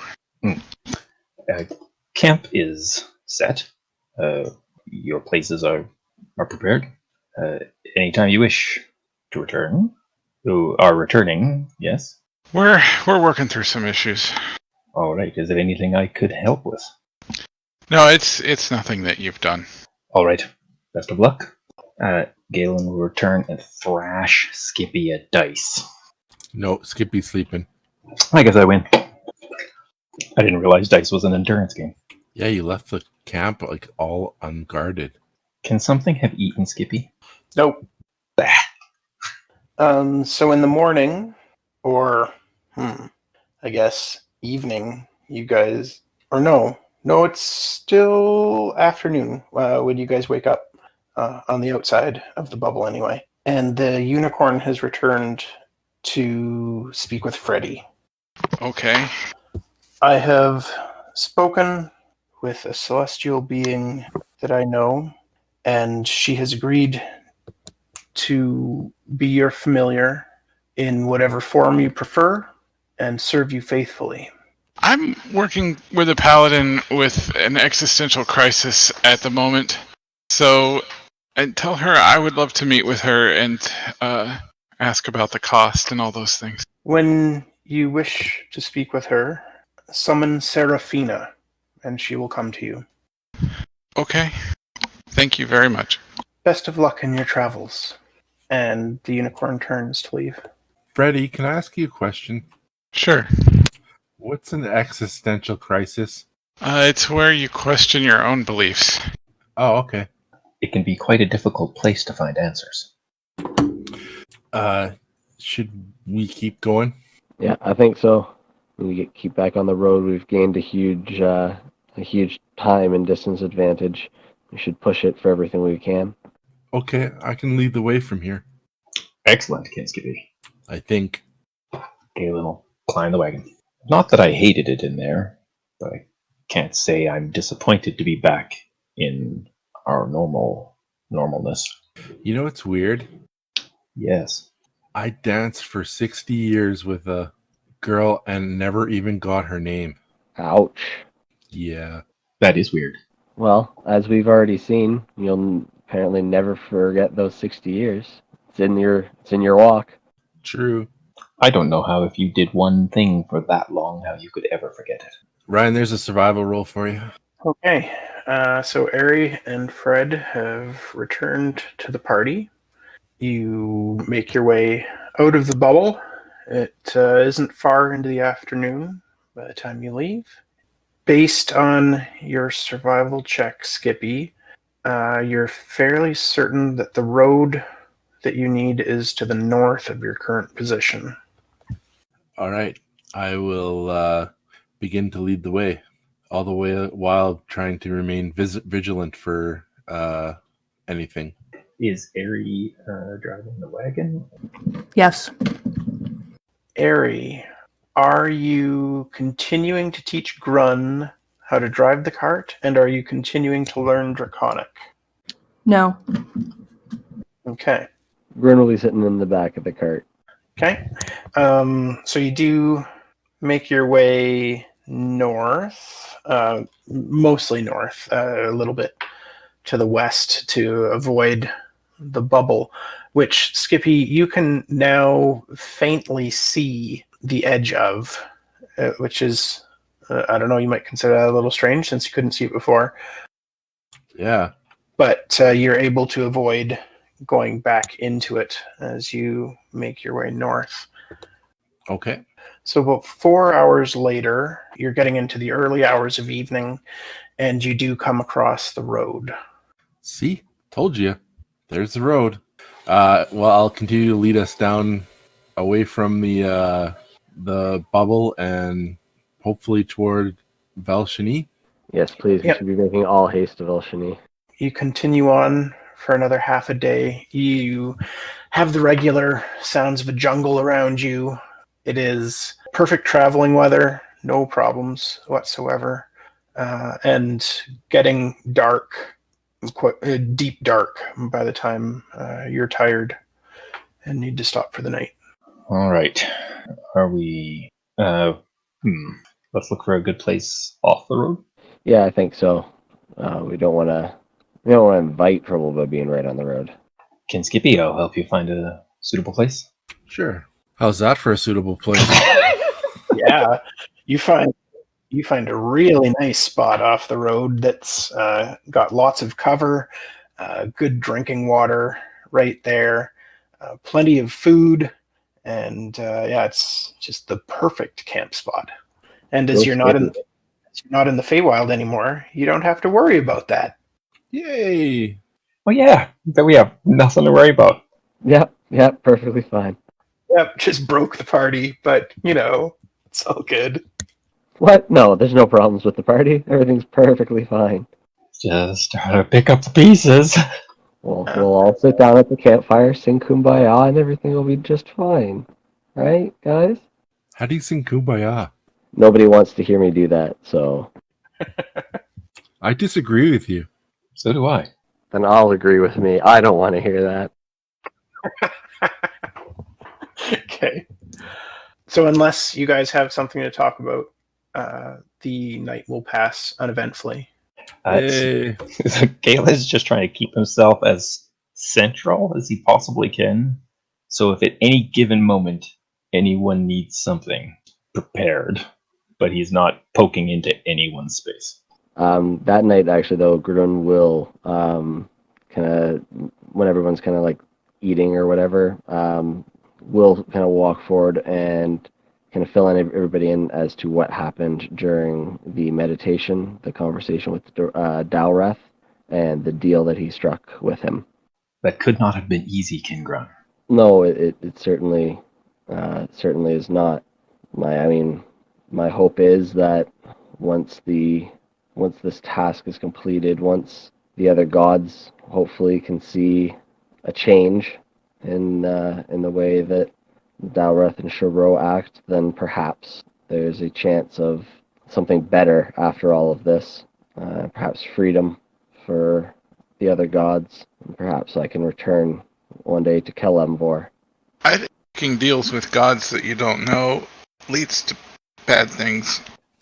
Camp is set. Your places are prepared. Anytime you wish to return. You are returning, yes? We're working through some issues. All right. Is there anything I could help with? No, it's nothing that you've done. All right. Best of luck. Galen will return and thrash Skippy a dice. No, Skippy's sleeping. I guess I win. I didn't realize dice was an endurance game. Yeah, you left the camp like all unguarded. Can something have eaten Skippy? Nope. Bah. So in the morning, or I guess evening, you guys, or no, it's still afternoon when you guys wake up on the outside of the bubble anyway. And the unicorn has returned to speak with Freddy. Okay. I have spoken with a celestial being that I know, and she has agreed to be your familiar in whatever form you prefer and serve you faithfully. I'm working with a paladin with an existential crisis at the moment, so and tell her I would love to meet with her and ask about the cost and all those things. When you wish to speak with her, summon Seraphina, and she will come to you. Okay. Thank you very much. Best of luck in your travels. And the unicorn turns to leave. Freddy, can I ask you a question? Sure. What's an existential crisis? It's where you question your own beliefs. Oh, okay. It can be quite a difficult place to find answers. Should we keep going? Yeah, I think so. We keep back on the road. We've gained a huge time and distance advantage. We should push it for everything we can. Okay, I can lead the way from here. Excellent, Kin Skippy. I think. Galen will climb the wagon. Not that I hated it in there, but I can't say I'm disappointed to be back in our normalness. You know what's weird? Yes. I danced for 60 years with a girl and never even got her name. Ouch. Yeah. That is weird. Well, as we've already seen, you'll apparently never forget those 60 years. It's in your walk. True. I don't know how if you did one thing for that long, how you could ever forget it. Ryan, there's a survival roll for you. Okay, so Ari and Fred have returned to the party. You make your way out of the bubble. It isn't far into the afternoon by the time you leave. Based on your survival check, Skippy, you're fairly certain that the road that you need is to the north of your current position. All right. I will begin to lead the way, all the way while trying to remain vigilant for anything. Is Ari driving the wagon? Yes. Ari, are you continuing to teach Grun how to drive the cart, and are you continuing to learn Draconic? No. Okay. Grun will be sitting in the back of the cart. Okay. So you do make your way north, mostly north, a little bit to the west to avoid the bubble, which, Skippy, you can now faintly see the edge of, which is, I don't know, you might consider that a little strange since you couldn't see it before. Yeah. But you're able to avoid going back into it as you make your way north. Okay. So about 4 hours later, you're getting into the early hours of evening, and you do come across the road. See? Told you. There's the road. Well, I'll continue to lead us down away from the bubble and hopefully toward Valshani. Yes, please. We Yep. should be making all haste to Velshini. You continue on for another half a day. You have the regular sounds of a jungle around you. It is perfect traveling weather, no problems whatsoever, and getting dark, deep dark by the time you're tired and need to stop for the night. All right. Are we? Let's look for a good place off the road. Yeah, I think so. We don't want to. We don't want to invite trouble by being right on the road. Can Skippy help you find a suitable place? Sure. How's that for a suitable place? Yeah, you find a really nice spot off the road that's got lots of cover, good drinking water right there, plenty of food, and it's just the perfect camp spot. And as you're not in the Feywild anymore, you don't have to worry about that. Yay! Oh yeah, then we have nothing to worry about. Yep, perfectly fine. Yep, just broke the party, but it's all good. What? No, there's no problems with the party. Everything's perfectly fine. Just try to pick up the pieces. We'll all sit down at the campfire, sing Kumbaya, and everything will be just fine. Right, guys? How do you sing Kumbaya? Nobody wants to hear me do that, so... I disagree with you. So do I. Then I'll agree with me. I don't want to hear that. Okay. So unless you guys have something to talk about, the night will pass uneventfully. Yay. Gaelen's just trying to keep himself as central as he possibly can. So if at any given moment anyone needs something, prepared. But he's not poking into anyone's space. That night, actually, though, Grun will kind of, when everyone's kind of like eating or whatever, will kind of walk forward and kind of fill in everybody in as to what happened during the meditation, the conversation with Dowreth, and the deal that he struck with him. That could not have been easy, King Grun. No, it certainly is not. My hope is that once this task is completed, once the other gods hopefully can see a change in the way that Dowreth and Shiro act, then perhaps there's a chance of something better after all of this. Perhaps freedom for the other gods. And perhaps I can return one day to Kelemvor. I think making deals with gods that you don't know leads to bad things.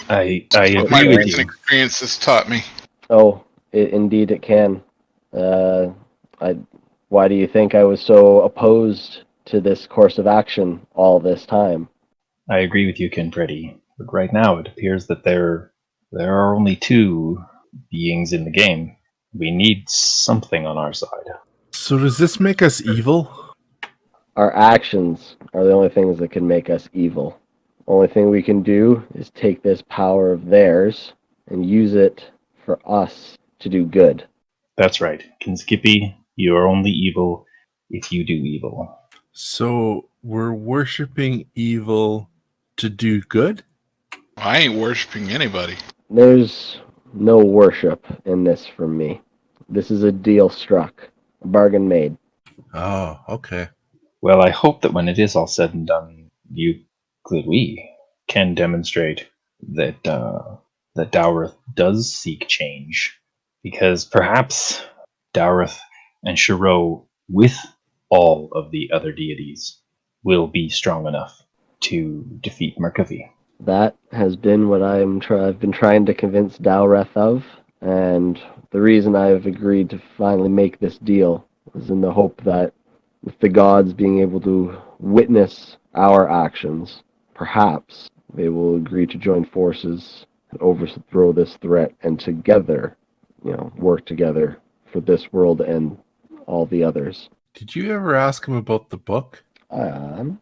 I What my agree with recent you. experience has taught me. Oh, indeed it can. Why do you think I was so opposed to this course of action all this time? I agree with you, Kin Freddy. But right now it appears that there are only two beings in the game. We need something on our side. So does this make us evil? Our actions are the only things that can make us evil. Only thing we can do is take this power of theirs and use it for us to do good. That's right. Kin Skippy, you are only evil if you do evil. So we're worshipping evil to do good? I ain't worshiping anybody. There's no worship in this from me. This is a deal struck, a bargain made. Oh, okay. Well, I hope that when it is all said and done, we can demonstrate that that Dowreth does seek change, because perhaps Dowreth and Shiro, with all of the other deities, will be strong enough to defeat Merkavy. That has been what I've been trying to convince Dowreth of, and the reason I've agreed to finally make this deal is in the hope that with the gods being able to witness our actions, perhaps they will agree to join forces and overthrow this threat, and together, work together for this world and all the others. Did you ever ask him about the book? I'm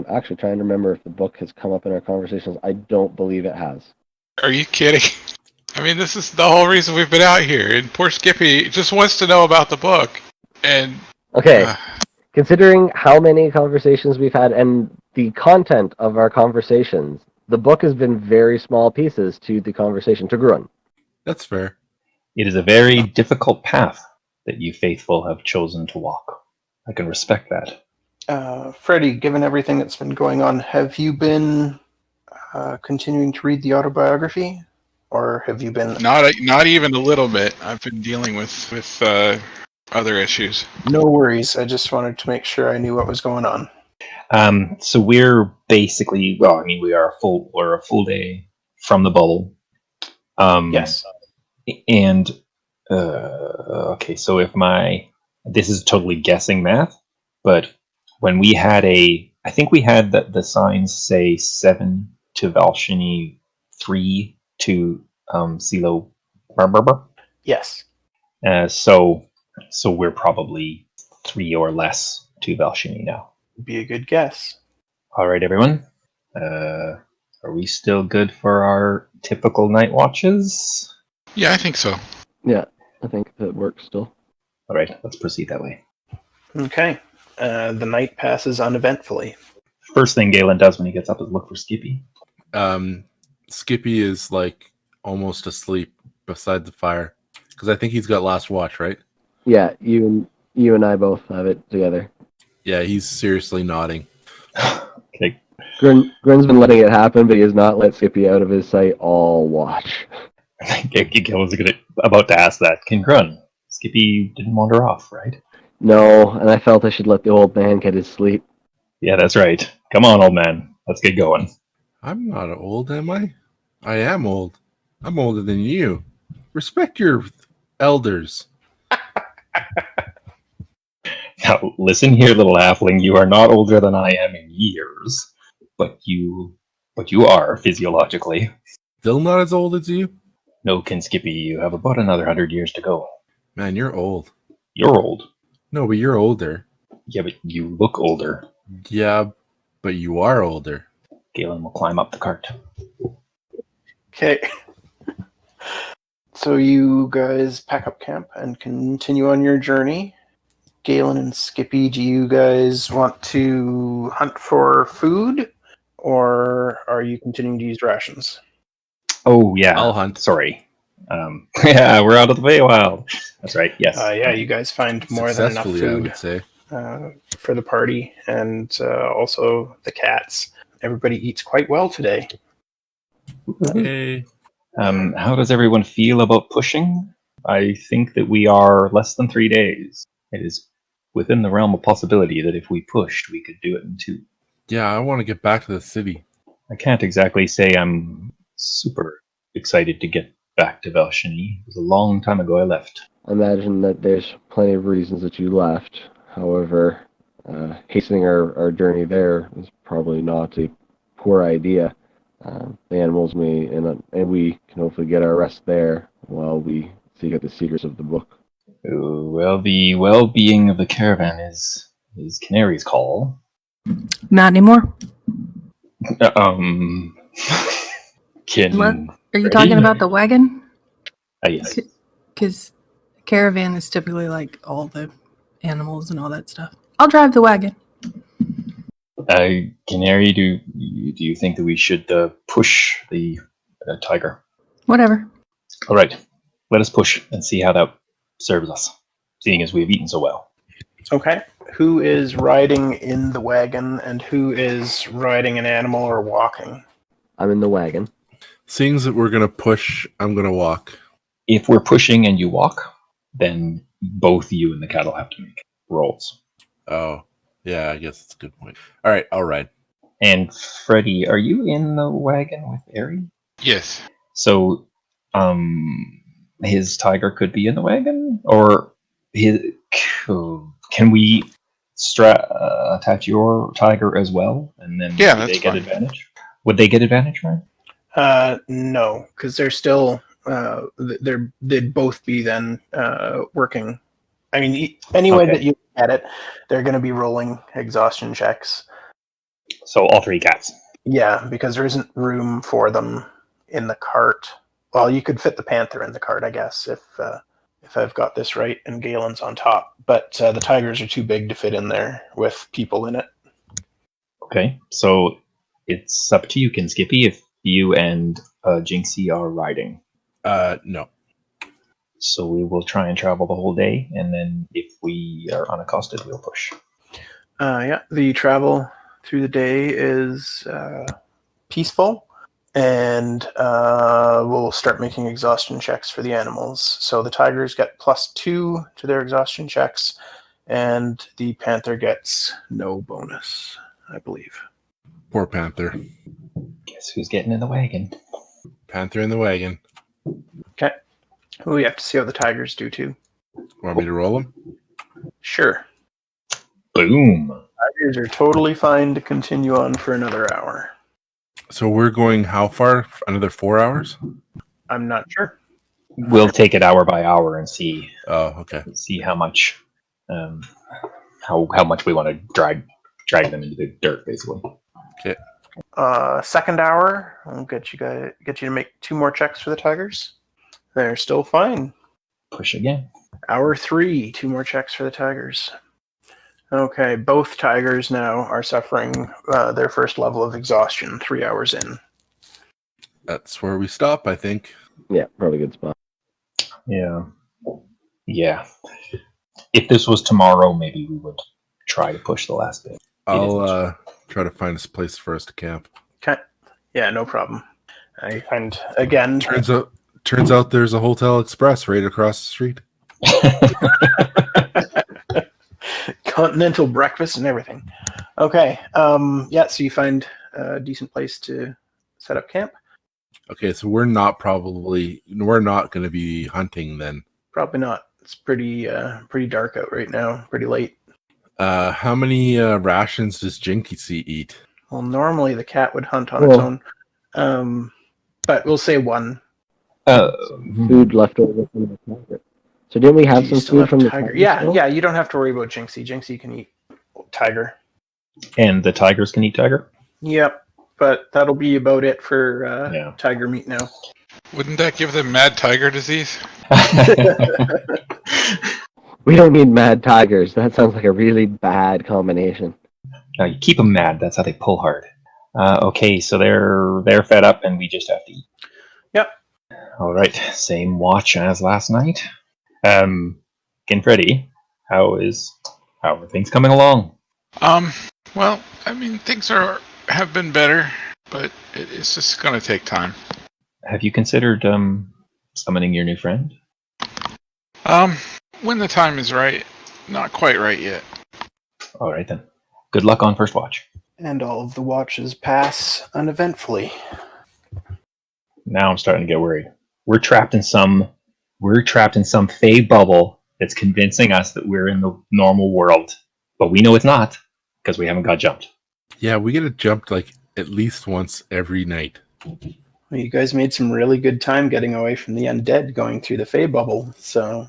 actually trying to remember if the book has come up in our conversations. I don't believe it has. Are you kidding? I mean, this is the whole reason we've been out here, and poor Skippy just wants to know about the book. And Okay, considering how many conversations we've had and the content of our conversations, the book has been very small pieces to the conversation, to Grun. That's fair. It is a very difficult path that you faithful have chosen to walk. I can respect that. Freddie, given everything that's been going on, have you been continuing to read the autobiography? Or have you been... Not even a little bit. I've been dealing with other issues. No worries. I just wanted to make sure I knew what was going on. So we're basically, well, I mean, we're a full day from the bubble. Yes. And okay, so this is totally guessing math, but when we had I think we had the signs say 7 to Valshini, 3 to Silo Barber. Yes. So we're probably 3 or less to Valshini now. Be a good guess. All right, everyone. Are we still good for our typical night watches? Yeah, I think so. Yeah, I think that works still. All right, let's proceed that way. Okay. The night passes uneventfully. First thing Gaelen does when he gets up is look for Skippy. Skippy is like almost asleep beside the fire because I think he's got last watch, right? Yeah, you and I both have it together. Yeah, he's seriously nodding. Okay. Grun's been letting it happen, but he has not let Skippy out of his sight all watch. Gaelen's about to ask that. Can Grun? Skippy didn't wander off, right? No, and I felt I should let the old man get his sleep. Yeah, that's right. Come on, old man. Let's get going. I'm not old, am I? I am old. I'm older than you. Respect your elders. Now, listen here, little halfling. You are not older than I am in years, but you are physiologically. Still not as old as you? No, Ken Skippy, you have about another 100 years to go. Man, you're old. You're old. No, but you're older. Yeah, but you look older. Yeah, but you are older. Gaelen will climb up the cart. Okay. So you guys pack up camp and continue on your journey. Gaelen and Skippy, do you guys want to hunt for food, or are you continuing to use rations? Oh, yeah. I'll hunt. Sorry. Yeah, we're out of the Feywild. That's right, yes. Yeah, you guys find more than enough Successfully, I food would say. for the party, and also the cats. Everybody eats quite well today. Hey. How does everyone feel about pushing? I think that we are less than 3 days. It is within the realm of possibility that if we pushed, we could do it in 2. Yeah, I want to get back to the city. I can't exactly say I'm super excited to get back to Valshini. It was a long time ago I left. I imagine that there's plenty of reasons that you left. However, hastening our journey there is probably not a poor idea. The animals may, and we can hopefully get our rest there while we seek out the secrets of the book. Well, the well-being of the caravan is Canary's call. Not anymore. Can What? Are you Ready? talking about the wagon? Yes. Because caravan is typically like all the animals and all that stuff. I'll drive the wagon. Canary, do you think that we should push the tiger? Whatever. All right, let us push and see how that serves us, seeing as we have eaten so well. Okay. Who is riding in the wagon, and who is riding an animal or walking? I'm in the wagon. Seeing that we're going to push, I'm going to walk. If we're pushing and you walk, then both you and the cattle have to make rolls. Oh, yeah, I guess that's a good point. All right, I'll ride. And Freddie, are you in the wagon with Ari? Yes. So, his tiger could be in the wagon, or can we attach your tiger as well, and then Yeah, do that's they get fine. advantage? Would they get advantage, right? No, because they're still they'd both be then working. I mean, any way that you look at it, they're going to be rolling exhaustion checks. So all 3 cats. Yeah, because there isn't room for them in the cart. Well, you could fit the panther in the cart, I guess, if I've got this right, and Galen's on top. But the tigers are too big to fit in there with people in it. Okay, so it's up to you, Skippy, if you and Jinxie are riding. No. So we will try and travel the whole day, and then if we are unaccosted, we'll push. The travel through the day is peaceful, and we'll start making exhaustion checks for the animals. So the tigers get +2 to their exhaustion checks, and the panther gets no bonus, I believe. Poor Panther. Guess who's getting in the wagon? Panther in the wagon. Okay. We have to see how the tigers do too. Want me to roll them? Sure. Boom. Tigers are totally fine to continue on for another hour. So we're going how far? Another 4 hours? I'm not sure. We'll take it hour by hour and see Oh, okay. how much how much we want to drag them into the dirt, basically. Okay. Second hour, I'll get you to make 2 more checks for the tigers. They're still fine. Push again. Hour 3, 2 more checks for the tigers. Okay, both tigers now are suffering their first level of exhaustion 3 hours in. That's where we stop, I think. Yeah, probably a good spot. Yeah. If this was tomorrow, maybe we would try to push the last bit. I'll try to find a place for us to camp. Okay. Yeah, no problem. I find, again... Turns out there's a Hotel Express right across the street. Continental breakfast and everything. Okay. So you find a decent place to set up camp? Okay, so we're not going to be hunting then. Probably not. It's pretty dark out right now. Pretty late. How many rations does Jinky eat? Well, normally the cat would hunt on its own. But we'll say 1. Food left over from the tiger. So didn't we have some food from the tiger? Yeah, you don't have to worry about Jinxie. Jinxie can eat tiger. And the tigers can eat tiger? Yep, but that'll be about it for tiger meat now. Wouldn't that give them mad tiger disease? We don't need mad tigers. That sounds like a really bad combination. No, you keep them mad. That's how they pull hard. Okay, so they're fed up, and we just have to eat. Yep. All right, same watch as last night. Freddy, how are things coming along? Well, I mean, things have been better, but it's just going to take time. Have you considered summoning your new friend? When the time is right. Not quite right yet. All right then. Good luck on first watch. And all of the watches pass uneventfully. Now I'm starting to get worried. We're trapped in some fey bubble that's convincing us that we're in the normal world, but we know it's not because we haven't got jumped. Yeah, we get jumped like at least once every night. Well, you guys made some really good time getting away from the undead going through the fey bubble, so...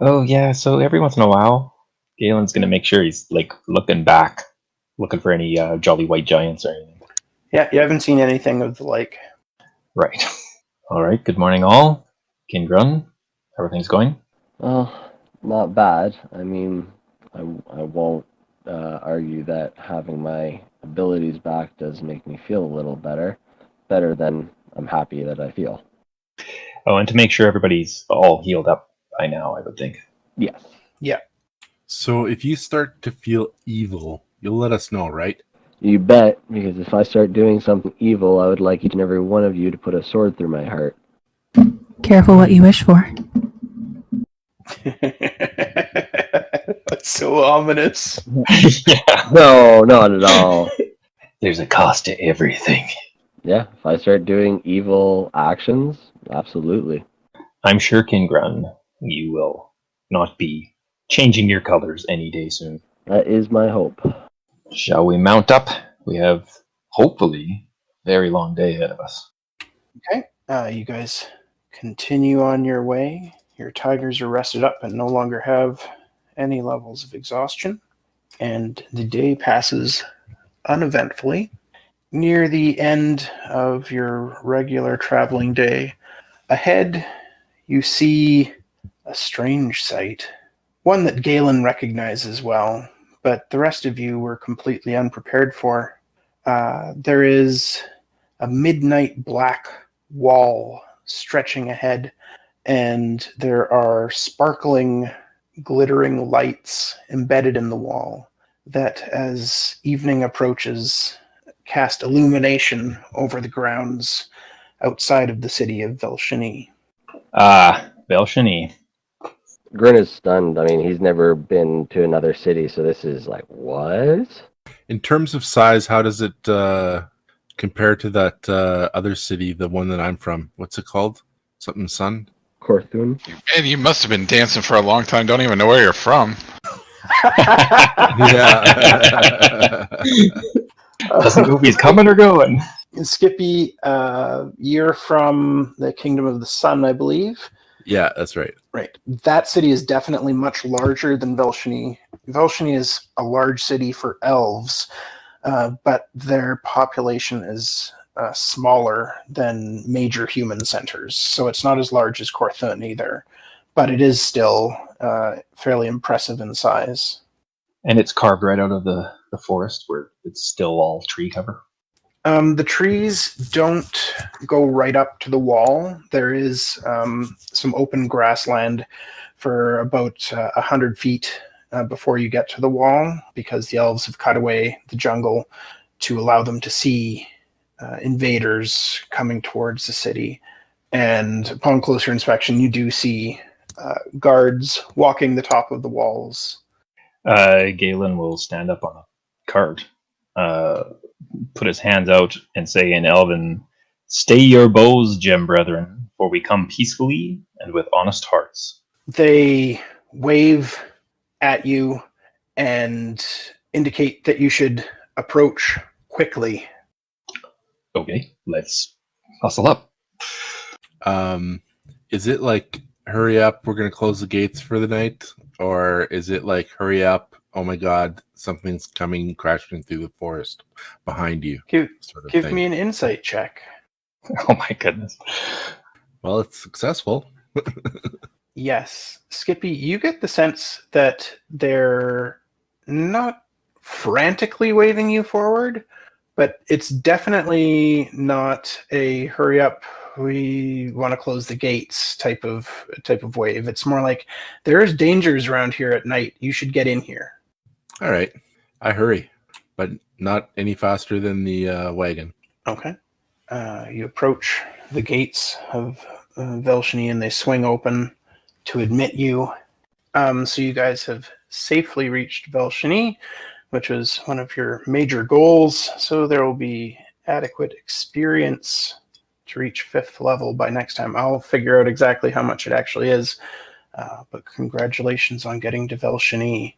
Oh yeah, so every once in a while, Galen's going to make sure he's like looking for any jolly white giants or anything. Yeah, you haven't seen anything of the like. Right. All right, good morning all. Grun, how are things going? Well, not bad. I mean, I won't argue that having my abilities back does make me feel a little better than I'm happy that I feel. Oh, and to make sure everybody's all healed up by now, I would think. Yes. Yeah. So if you start to feel evil, you'll let us know, right? You bet, because if I start doing something evil, I would like each and every one of you to put a sword through my heart. Careful what you wish for. That's so ominous. Yeah. No, not at all. There's a cost to everything. Yeah, if I start doing evil actions, absolutely. I'm sure, Grun, you will not be changing your colors any day soon. That is my hope. Shall we mount up? We have, hopefully, a very long day ahead of us. Okay. You guys continue on your way. Your tigers are rested up and no longer have any levels of exhaustion. And the day passes uneventfully. Near the end of your regular traveling day, ahead you see a strange sight. One that Gaelen recognizes well, but the rest of you were completely unprepared for. There is a midnight black wall stretching ahead, and there are sparkling, glittering lights embedded in the wall that, as evening approaches, cast illumination over the grounds outside of the city of Velshini. Ah, Belshani. Grun is stunned. I mean, he's never been to another city, so this is like, what? In terms of size, how does it compare to that other city, the one that I'm from? What's it called? Something Sun? Korthun? Man, you must have been dancing for a long time. Don't even know where you're from. Yeah. Doesn't know if he's coming or going. Skippy, you're from the Kingdom of the Sun, I believe. Yeah, that's right. Right. That city is definitely much larger than Velshini. Velshini is a large city for elves, but their population is smaller than major human centers. So it's not as large as Korthun either, but it is still fairly impressive in size. And it's carved right out of the forest where it's still all tree cover. The trees don't go right up to the wall. There is some open grassland for about 100 feet before you get to the wall, because the elves have cut away the jungle to allow them to see invaders coming towards the city. And upon closer inspection, you do see guards walking the top of the walls. Gaelen will stand up on a cart, put his hands out, and say in Elven, "Stay your bows, gem brethren, for we come peacefully and with honest hearts." They wave at you and indicate that you should approach quickly. Okay, let's hustle up. Is it like, hurry up, we're going to close the gates for the night? Or is it like, hurry up, oh my god, something's coming crashing through the forest behind you? Sort of Give thing. me an insight check. Oh my goodness. Well, it's successful. Yes. Skippy, you get the sense that they're not frantically waving you forward, but it's definitely not a hurry up, we want to close the gates type of wave. It's more like, there's dangers around here at night. You should get in here. All right. I hurry, but not any faster than the wagon. Okay. You approach the gates of Velshini, and they swing open to admit you. So you guys have safely reached Velshini, which was one of your major goals. So there will be adequate experience to reach 5th level by next time. I'll figure out exactly how much it actually is. But congratulations on getting to Velshini.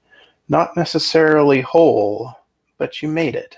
Not necessarily whole, but you made it.